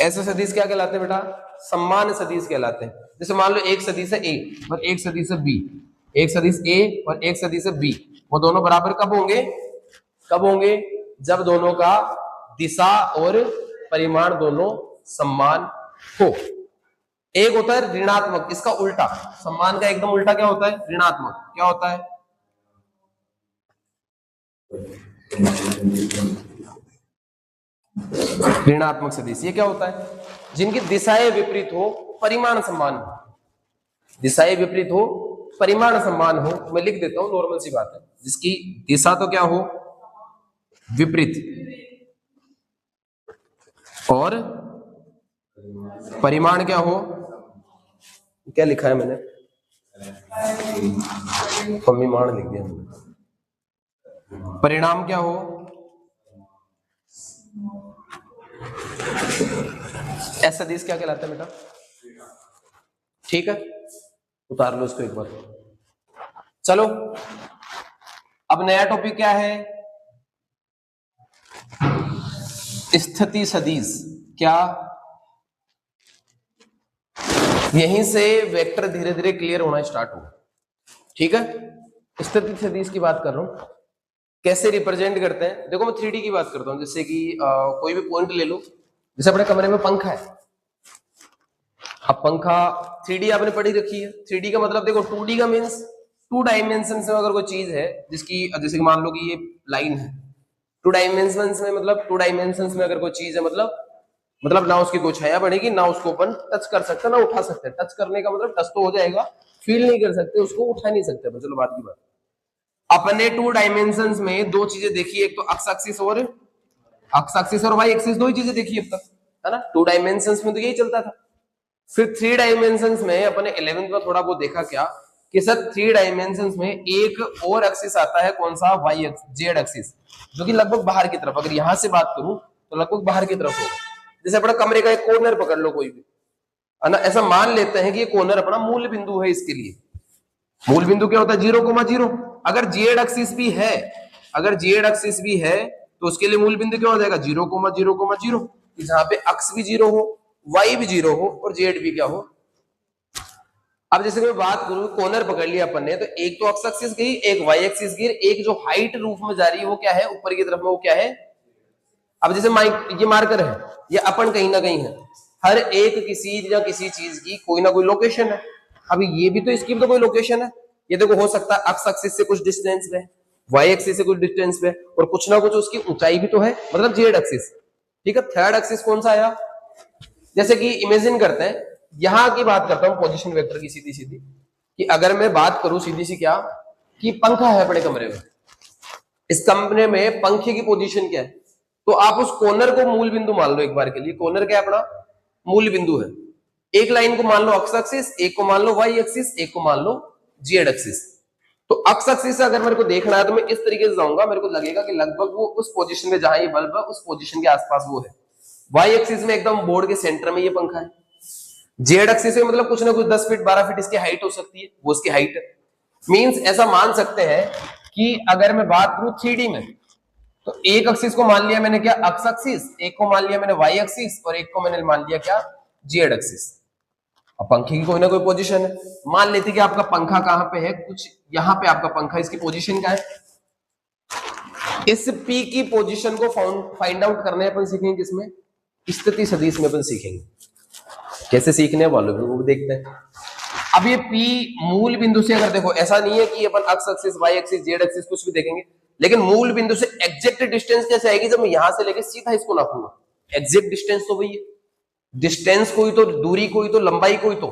ऐसे सदिश क्या कहलाते हैं बेटा, समान सदिश कहलाते हैं। जैसे मान लो एक सदिश है ए और एक सदिश है बी, एक सदिश ए और एक सदिश है बी, वो दोनों बराबर कब होंगे, कब होंगे, जब दोनों का दिशा और परिमाण दोनों समान हो। एक होता है ऋणात्मक, इसका उल्टा, सम्मान का एकदम उल्टा क्या होता है? ऋणात्मक। क्या होता है? ऋणात्मक सदिश। ये क्या होता है? जिनकी दिशाएं विपरीत हो, परिमाण समान हो। दिशाएं विपरीत हो, परिमाण समान हो। मैं लिख देता हूं, नॉर्मल सी बात है। जिसकी दिशा तो क्या हो? विपरीत, और परिमाण क्या हो? क्या लिखा है मैंने? परिमाण लिख दिया मैंने। परिणाम क्या हो? ऐसा सदिश क्या कहलाता है बेटा? ठीक है, उतार लो इसको एक बार। चलो, अब नया टॉपिक क्या है? स्थिति सदिश। क्या? यहीं से वेक्टर धीरे धीरे क्लियर होना स्टार्ट हो। ठीक है, स्थिति सदिश की बात कर रहा हूं। कैसे रिप्रेजेंट करते हैं? देखो, मैं 3D की बात करता हूं। जैसे कि कोई भी पॉइंट ले लो। जैसे अपने कमरे में पंखा है। अब पंखा 3D आपने पढ़ी रखी है। 3D का मतलब देखो, 2D का मीन्स 2 डायमेंशन में अगर कोई चीज है जिसकी, जैसे कि मान लो कि ये लाइन है, 2 डायमेंशन में, मतलब 2 डायमेंशन में अगर कोई चीज है, मतलब ना उसकी कोई छाया बनेगी, ना उसको अपन टच कर सकते, ना उठा सकते। टच करने का मतलब टच तो हो जाएगा, फील नहीं कर सकते, उसको उठा नहीं सकते। चलो बात की बात, अपने 2 डायमेंशन में 2 चीजें देखी, एक तो एक्स एक्सिस और वाई एक्सिस, 2 ही चीजें देखी अब तक, है ना। 2 डायमेंशन में तो यही चलता था। फिर 3 डायमेंशन में अपने 11th में थोड़ा बहुत देखा क्या कि सर 3 डायमेंशन में एक और एक्सिस आता है। कौन सा? वाई एक्सिस, जेड एक्सिस, जो कि लगभग बाहर की तरफ, अगर यहां से बात करूं तो लगभग बाहर की तरफ होगा। जैसे अपना कमरे का एक कॉर्नर पकड़ लो कोई भी, है ना। ऐसा मान लेते हैं कि ये कॉर्नर अपना मूल बिंदु है। इसके लिए मूल बिंदु क्या होता है? 0,0। अगर जेड एक्सिस भी है, तो उसके लिए मूल बिंदु क्या हो जाएगा? 0,0,0, जहां पे एक्स भी 0 हो, वाई भी 0 हो और जेड भी क्या हो। अब जैसे मैं बात करूं, कॉर्नर पकड़ लिया अपन ने, तो एक तो एक्स एक्सिस गई, एक वाई एक्सिस गई, एक जो हाइट रूप में जा रही है वो क्या है? ऊपर की तरफ में, वो क्या है? अब जैसे ये मार्कर है, ये अपन कहीं ना कहीं है। हर एक किसी या किसी चीज की कोई ना कोई लोकेशन है। अभी ये भी तो, इसकी भी तो कोई लोकेशन है। ये देखो, हो सकता है एक्स एक्सिस से कुछ डिस्टेंस पे, वाई एक्सिस से कुछ डिस्टेंस पे, और कुछ ना कुछ उसकी ऊंचाई भी तो है, मतलब जेड एक्सिस। ठीक है, थर्ड एक्सिस कौन सा आया? जैसे कि इमेजिन करते हैं, यहां की बात करता हूं पोजीशन वेक्टर की, सीधी सीधी, कि अगर मैं बात करूं सीधी सी, क्या कि पंखा है अपने कमरे में, इस कमरे में पंखे की पोजीशन क्या है? तो आप उस कॉर्नर को मूल बिंदु मान लो एक बार के लिए। कॉर्नर क्या है अपना? मूल बिंदु है। एक लाइन को मान लो एक्स एक्सिस, एक को मान लो वाई एक्सिस, एक को मान लो जेड एक्सिस। तो एक्स एक्सिस से अगर मेरे को देखना है तो मैं इस तरीके से जाऊंगा, मेरे को लगेगा कि लगभग वो उस पोजीशन में जहां ये बल्ब है, उस पोजीशन के आसपास वो है। वाई एक्सिस में एकदम बोर्ड के सेंटर में ये पंखा है। जेड एक्सिस में मतलब कुछ ना कुछ 10 फीट 12 फीट इसकी हाइट हो सकती है, वो उसकी हाइट है। मींस ऐसा मान सकते हैं कि अगर मैं बात करूं 3D में, तो एक एक्सिस को मान लिया मैंने क्या? एक्स एक्सिस, एक को मान लिया मैंने वाई एक्सिस, और एक को मैंने मान लिया क्या? Z axis. अब पंखे की कोई ना कोई पोजीशन है। मान लेते कि आपका पंखा कहां पे है, कुछ यहां पे आपका पंखा, इसकी पोजीशन क्या है? इस पी की पोजीशन को फाइंड आउट करने अपन सीखेंगे किसमें? स्थिति सदिश में अपन सीखेंगे। कैसे सीखने वालों वो देखते हैं। अब ये पी मूल बिंदु से, अगर देखो, ऐसा नहीं है कि अपन x axis, y axis, z axis कुछ भी देखेंगे, लेकिन मूल बिंदु से एग्जैक्ट डिस्टेंस कैसे आएगी? जब मैं यहां से लेके सीधा इसको नापूंगा। एग्जैक्ट डिस्टेंस तो वही है, डिस्टेंस कोई तो, दूरी कोई तो, लंबाई कोई तो,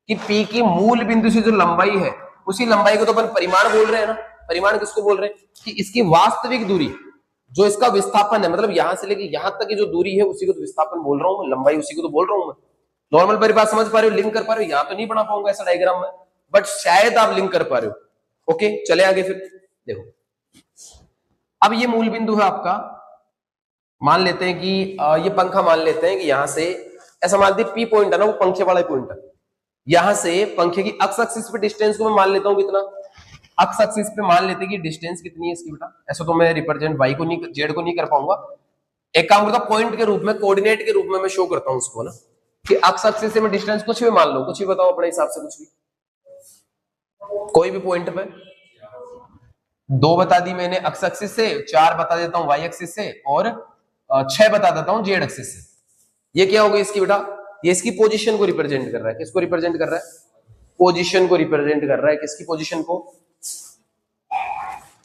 कि पी की मूल बिंदु से जो लंबाई है, उसी लंबाई को तो अपन परिमाण बोल रहे हैं ना। परिमाण किसको बोल रहे हैं? कि इसकी वास्तविक दूरी, जो इसका विस्थापन है, मतलब यहां से लेके यहां तक की जो दूरी है, उसी को तो विस्थापन बोल रहा हूं मैं, लंबाई उसी को तो बोल रहा हूं मैं। नॉर्मल परिभाषा समझ पा रहे हो? लिंक कर पा रहे हो? यहां तो नहीं बना पाऊंगा ऐसा डायग्राम में, बट शायद आप लिंक कर पा रहे हो। ओके, चले आगे फिर। देखो, अब ये मूल बिंदु है आपका। मान लेते हैं कि ये पंखा, मान लेते हैं कि यहां से, ऐसा मान लीजिए पी पॉइंट है ना, वो पंखे वाला पॉइंट है। यहां से पंखे की एक्स एक्सिस पे डिस्टेंस को मैं मान लेता हूं कितना? एक्स एक्सिस पे मान लेते हैं कि डिस्टेंस कितनी है इसकी बेटा। ऐसा तो मैं रिप्रेजेंट वाई को नहीं, जेड को नहीं कर पाऊंगा। एक काम करता हूं, पॉइंट के रूप में, कोऑर्डिनेट के रूप में मैं शो करता हूं उसको ना, कि एक्स एक्सिस से मैं डिस्टेंस कुछ भी मान लो, कुछ भी बताओ अपने हिसाब से, कुछ भी, कोई भी पॉइंट पे। 2 बता दी मैंने एक्स एक्सिस से, 4 बता देता हूं वाई एक्सिस से, और 6 बता देता हूं जेड एक्सिस से। ये क्या होगी इसकी बेटा, ये इसकी पोजीशन को रिप्रेजेंट कर रहा है। किसको रिप्रेजेंट कर रहा है? पोजीशन को रिप्रेजेंट कर रहा है। किसकी पोजीशन को,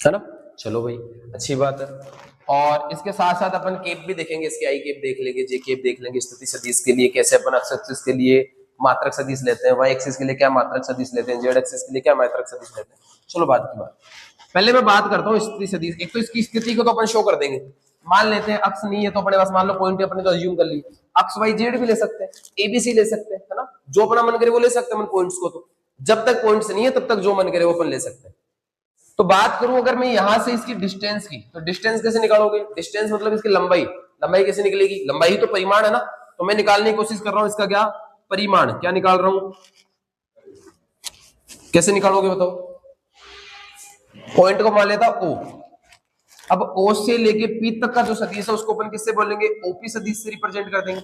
है ना। चलो भाई अच्छी बात है। और इसके साथ साथ अपन केप भी देखेंगे, इसकी आई केप देख लेंगे, जे केप देख लेंगे। स्थिति सदिश के लिए कैसे अपन एक्स एक्सिस के लिए मात्रक सदिश लेते हैं, वाई एक्सिस के लिए क्या मात्रक सदिश लेते हैं, जेड एक्सिस के लिए क्या मात्रक सदिश लेते हैं। चलो बात की बात, पहले मैं बात करता हूँ स्थिति सदिश। एक तो इसकी स्थिति को तो अपन शो कर देंगे। मान लेते हैं अक्ष नहीं है तो अपने पास मान लो पॉइंट अपने तो अज्यूम कर ली, अक्ष वाई जेड भी ले सकते हैं, एबीसी ले सकते हैं, है ना। जो अपना मन करे वो ले सकते हैं अपन पॉइंट्स को। तो जब तक पॉइंट्स नहीं है तब तक जो मन करे वो अपन ले सकते हैं। तो बात करूं अगर मैं यहां से इसकी डिस्टेंस की, तो डिस्टेंस कैसे निकालोगे? डिस्टेंस मतलब इसकी लंबाई। लंबाई कैसे निकलेगी? लंबाई ही तो परिमाण है ना। तो मैं निकालने की कोशिश कर रहा हूं इसका क्या, परिमाण। क्या निकाल रहा हूं, कैसे निकालोगे बताओ? पॉइंट को मान लेता ओ, अब ओ से लेके पी तक का जो सदिश है उसको अपन किससे बोलेंगे? ओपी सदिश से रिप्रेजेंट कर देंगे।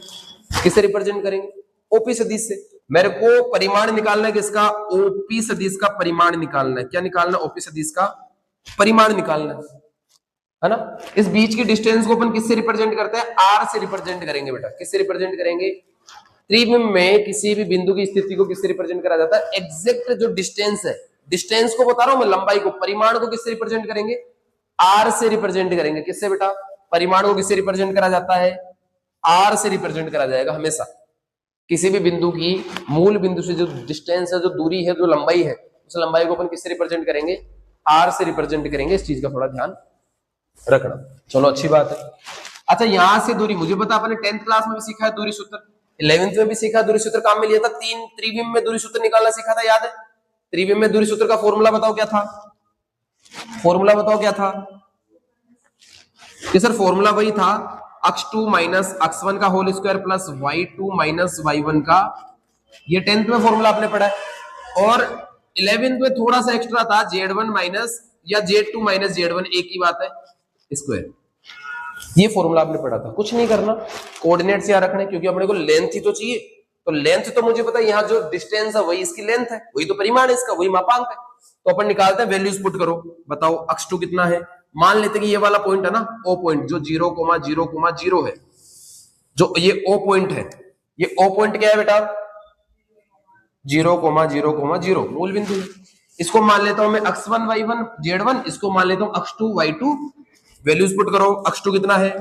किससे रिप्रेजेंट करेंगे? ओपी सदिश से। मेरे को परिमाण निकालना है किसका? ओपी सदिश का परिमाण निकालना है। क्या निकालना? ओपी सदिश का परिमाण निकालना है ना। इस बीच की डिस्टेंस को अपन किससे रिप्रेजेंट करते हैं? आर से रिप्रेजेंट करेंगे बेटा। किससे रिप्रेजेंट करेंगे? त्रिविम में किसी भी बिंदु की स्थिति को किससे रिप्रेजेंट करा जाता है? एग्जैक्ट जो डिस्टेंस है, डिस्टेंस को बता रहा हूं मैं, लंबाई को। परिमाण को किससे रिप्रेजेंट करेंगे? आर से रिप्रेजेंट करेंगे। किससे बेटा? परिमाण को किससे रिप्रेजेंट करा जाता है? आर से रिप्रेजेंट करा जाएगा हमेशा। किसी भी बिंदु की मूल बिंदु से जो डिस्टेंस है, जो दूरी है, जो लंबाई है, उस लंबाई को अपन किससे रिप्रेजेंट करेंगे? आर से रिप्रेजेंट करेंगे। इस चीज का थोड़ा ध्यान रखना। चलो अच्छी बात है। अच्छा यहां से दूरी मुझे पता, अपने 10th क्लास में भी सीखा है दूरी सूत्र, 11th में भी सीखा, दूरी सूत्र काम में लिया था। 3 त्रिविम में दूरी सूत्र निकालना सीखा था, याद है? त्रिविम में दूरी सूत्र का फॉर्मूला बताओ क्या था? फॉर्मूला बताओ क्या था? कि सर फॉर्मूला वही था, x2 माइनस x1 का whole square plus y2 minus y1 का। ये 10th में फॉर्मूला आपने पढ़ा है। और 11th में थोड़ा सा एक्स्ट्रा था, z1 माइनस या z2 माइनस z1, एक ही बात है, स्क्वायर। ये फॉर्मूला आपने पढ़ा था। कुछ नहीं करना, कोऑर्डिनेट्स यहाँ रखने, क्योंकि अपने को लेंथ ही तो चाहिए। तो लेंथ तो मुझे पता है, यहाँ जो डिस्टेंस है वही इसकी लेंथ है, वही तो परिमाण है इसका, वही मापांक है। तो अपन निकालते हैं, वैल्यूज पुट करो, बताओ x2 कितना है। मान लेते कि ये वाला पॉइंट है ना, ओ पॉइंट, जो 0,0,0 है, जो ये ओ पॉइंट है, ये ओ पॉइंट क्या है बेटा? 0,0,0 मूल बिंदु है। इसको मान लेता हूं मैं x1 y1 z1, इसको मान लेता हूं x2 y2। वैल्यूज पुट करो, x2 कितना है?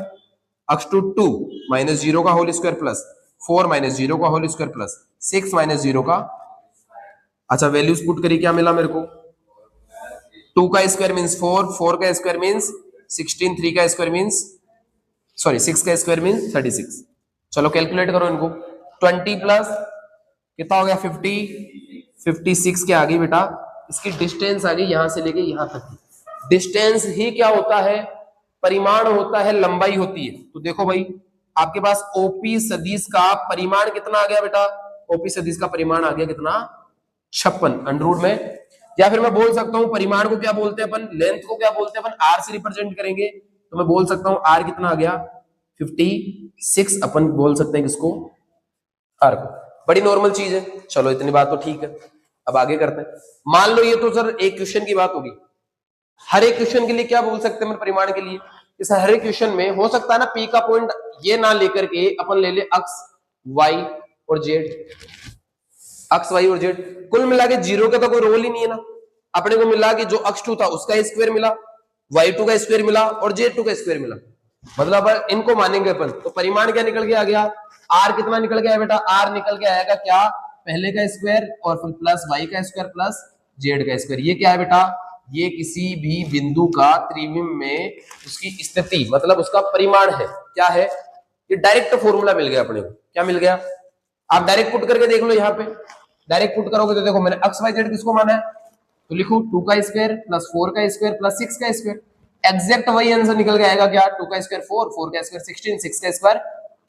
x2 2 माइनस 0 का होल स्क्वायर प्लस 4 माइनस 0 का होल स्क्वायर प्लस 6 माइनस 0 का। अच्छा वैल्यूज पुट करी, क्या मिला मेरे को? 2 का स्क्वायर मीन्स 4, 4 का स्क्वायर मीन्स 16, 3 का स्क्वायर मीन्स, सॉरी 6 का स्क्वायर मीन्स 36। चलो कैलकुलेट करो इनको। 20 प्लस कितना हो गया? 50, 56 क्या आ गई बेटा? इसकी डिस्टेंस आ गई यहां से लेके यहां तक। डिस्टेंस ही क्या होता है? परिमाण होता है, लंबाई होती है। तो देखो भाई, आपके पास ओपी सदिश का परिमाण कितना आ गया बेटा? ओपी सदिश का परिमाण आ गया कितना? 56 अंडररूट में। या फिर मैं बोल सकता हूं परिमाण को क्या बोलते हैं अपन? लेंथ को क्या बोलते हैं अपन? आर से रिप्रेजेंट करेंगे। तो मैं बोल सकता हूं आर कितना आ गया? 56 अपन बोल सकते हैं किसको? आर को। बड़ी नॉर्मल चीज है। चलो इतनी बात तो ठीक है, अब आगे करते हैं। मान लो ये तो सर एक क्वेश्चन की बात होगी। हर एक क्वेश्चन के लिए क्या बोल सकते हैं परिमाण के लिए? इस हर एक क्वेश्चन में हो सकता है ना पी का पॉइंट ये ना लेकर के अपन ले ले x, y और z। x, y और z कुल मिला के 0 का तो कोई रोल ही नहीं है ना। अपने को मिला कि जो x2 था उसका स्क्वायर मिला, y2 का स्क्वायर मिला और z2 का स्क्वायर मिला। मतलब इनको मानेंगे अपन तो परिमाण क्या निकल के आ गया? r कितना निकल के आया बेटा? r निकल के आएगा क्या? पहले का स्क्वायर और फिर प्लस y का स्क्वायर प्लस z का स्क्वायर। ये क्या है बेटा? ये किसी भी बिंदु का त्रिविम में उसकी स्थिति मतलब उसका परिमाण है। क्या है? ये डायरेक्ट फॉर्मूला मिल गया अपने को। क्या मिल गया? आप डायरेक्ट पुट करके देख लो। यहाँ पे डायरेक्ट पुट करोगे तो देखो मैंने x y z किसको माना है, तो लिखो 2 का स्क्वायर प्लस 4 का स्क्वायर प्लस 6 का स्क्वायर। एग्जैक्ट वही आंसर निकल के आएगा क्या? 2 का स्क्वायर 4, 4 का स्क्वायर 16, 6 का स्क्वायर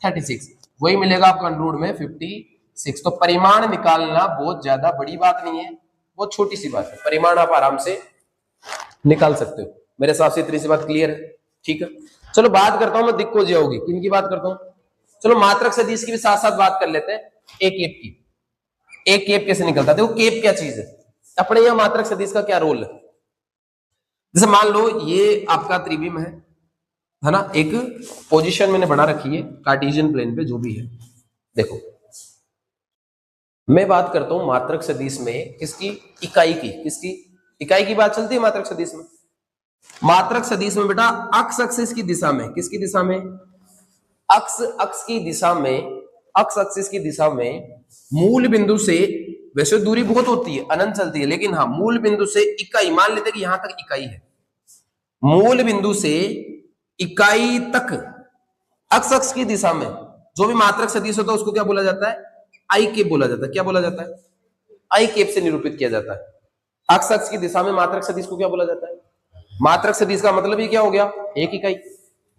36। वही मिलेगा आपको अंडररूट में 56। तो परिमाण निकालना बहुत ज्यादा बड़ी बात नहीं है, बहुत छोटी सी बात है। परिमाण आप आराम से निकाल सकते हो। मेरे हिसाब से इतनी सी बात क्लियर है, ठीक है। चलो बात करता हूं मैं दिक्को जे होगी, किन की बात करता हूं? चलो मात्रक सदिश की भी साथ साथ बात कर लेते हैं। एक केप की, एक केप कैसे निकलता है? देखो केप क्या चीज है, अपने यहां मात्रक सदिश का क्या रोल है। जैसे मान लो ये आपका त्रिविम है, है ना, एक पोजीशन मैंने बना रखी है कार्टेशियन प्लेन पे, जो भी है। देखो मैं बात करता हूं मात्रक सदिश में किसकी, इकाई की, किसकी इकाई की बात चलती है मात्रक सदिश में। मात्रक सदिश में बेटा अक्स एक्सिस की दिशा में, किसकी दिशा में, अक्स अक्स की दिशा में, अक्स एक्सिस की दिशा में मूल बिंदु से, वैसे दूरी बहुत होती है, अनंत चलती है, लेकिन हाँ मूल बिंदु से इकाई, मान लेते कि यहां तक इकाई है, मूल बिंदु से इकाई तक अक्स अक्स की दिशा में जो भी मात्रक सदिश होता है उसको क्या बोला जाता है, आई केप बोला जाता है। क्या बोला जाता है, आई केप से निरूपित किया जाता है। अक्स अक्स की दिशा में मात्रक सदिश को क्या बोला जाता है, मात्रक सदिश का मतलब ये क्या हो गया, एक इकाई।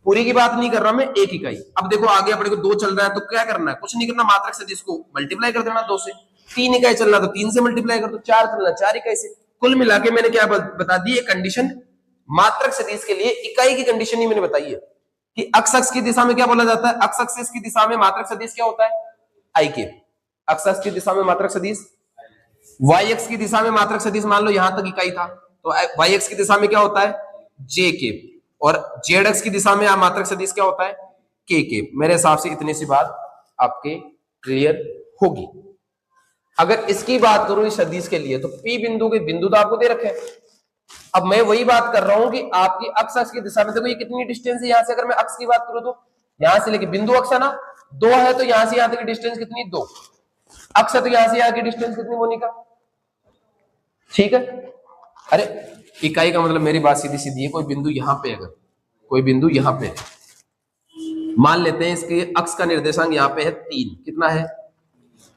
पूरी की बात नहीं कर रहा मैं, एक इकाई। अब देखो आगे अपने को 2 चल रहा है तो क्या करना है, कुछ नहीं करना, मात्रक सदिश को मल्टीप्लाई कर देना 2 से। 3 इकाई चलना तो 3 से मल्टीप्लाई कर दो, 4 चलना 4 इकाई से। कुल मिला के मैंने क्या बता दी, कंडीशन मात्रक सदिश के लिए इकाई की कंडीशन ही मैंने बताई है कि अक्स अक्स की दिशा में क्या बोला जाता है, अक्स एक्सिस की दिशा में मात्रक सदिश क्या होता है, आई के। अक्स अक्स की दिशा में मात्रक सदिश, वाई एक्स की दिशा में मात्रक सदिश मान लो यहां तक इकाई था तो वाई एक्स की दिशा में क्या होता है, जे के, और जेड एक्स की दिशा में मात्रक सदिश क्या होता है, के। मेरे हिसाब से इतनी सी बात आपके क्लियर होगी। अगर इसकी बात करूं इस सदिश के लिए तो पी बिंदु के बिंदु तो आपको दे रखे हैं। अब मैं वही बात कर रहा हूं कि आपकी अक्स अक्स की दिशा में देखो ये कितनी डिस्टेंस है, यहां से अगर मैं अक्स की बात करूं तो यहां से लेके बिंदु अक्स है ना 2 है, तो यहां से यहां तक की डिस्टेंस कितनी, 2 अक्स है, तो यहां से यहां की डिस्टेंस कितनी मोनिका, ठीक है। अरे इकाई का मतलब मेरी बात सीधी सीधी है, कोई बिंदु यहां पे, अगर कोई बिंदु यहां पे मान लेते हैं इसके अक्स का निर्देशांक यहां पे है 3, कितना है,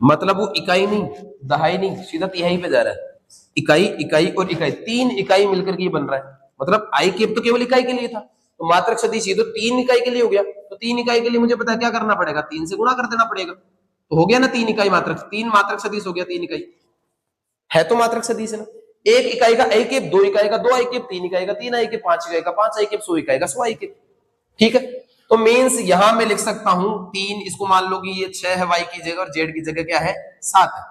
मतलब वो इकाई नहीं, दहाई नहीं, सीधा तिहाई पे जा रहा है। इकाई इकाई और इकाई, 3 इकाई मिलकर के ये बन रहा है, मतलब आई केप तो केवल इकाई के लिए था, तो मात्रक सदिश ये तो 3 इकाई के लिए हो गया। तो 3 इकाई के लिए मुझे पता है क्या करना पड़ेगा, 3 से गुणा कर देना पड़ेगा, तो हो गया ना 3 इकाई मात्रक, 3 मात्रक सदिश हो गया, 3 इकाई है तो मात्रक सदिश है ना। 1 इकाई का आई केप, 2 इकाई का 2 आई केप, 3 इकाई का 3 आई केप, 5 इकाई का 5 आई केप, 100 इकाई का 100 आई केप, ठीक है। तो मीन्स यहां मैं लिख सकता हूं 3, इसको मान लो कि ये 6 है, वाई की जगह, और जेड की जगह क्या है, 7 है।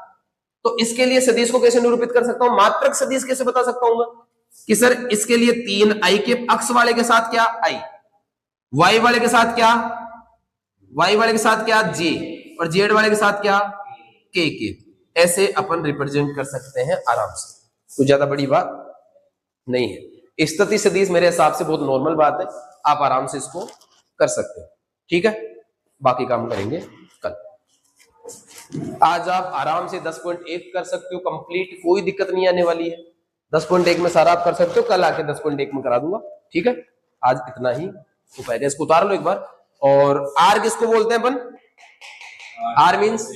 तो इसके लिए सदिश को कैसे निरूपित कर सकता हूं, मात्रक सदिश कैसे बता सकता हूं मैं कि सर इसके लिए 3 आई के अक्स वाले के साथ क्या आई, वाई वाले के साथ क्या, वाई वाले के साथ क्या जे, और जेड वाले के साथ क्या के। ऐसे अपन रिप्रेजेंट कर सकते हैं आराम से, कोई ज्यादा बड़ी बात नहीं है। स्थिति सदिश मेरे हिसाब से बहुत नॉर्मल बात है, आप आराम से इसको कर सकते हो, ठीक है। बाकी काम करेंगे कल। आज आप आराम से 10.1 कर सकते हो कंप्लीट, कोई दिक्कत नहीं आने वाली है। 10.1 में सारा आप कर सकते हो, कल आके 10.1 में करा दूंगा, ठीक है। आज इतना ही उपाय है, इसको उतार लो एक बार। और आर किसको बोलते हैं अपन, आर मीन्स,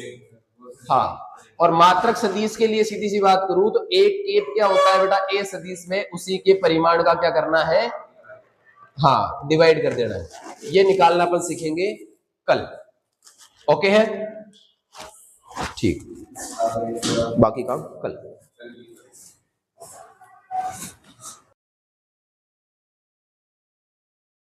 हाँ। और मात्रक सदिश के लिए सीधी सी बात करूं तो एक केप क्या होता है बेटा, ए सदिश में उसी के परिमाण का क्या करना है, हाँ डिवाइड कर देना है, ये निकालना अपन सीखेंगे कल, ओके है, ठीक। बाकी काम कल।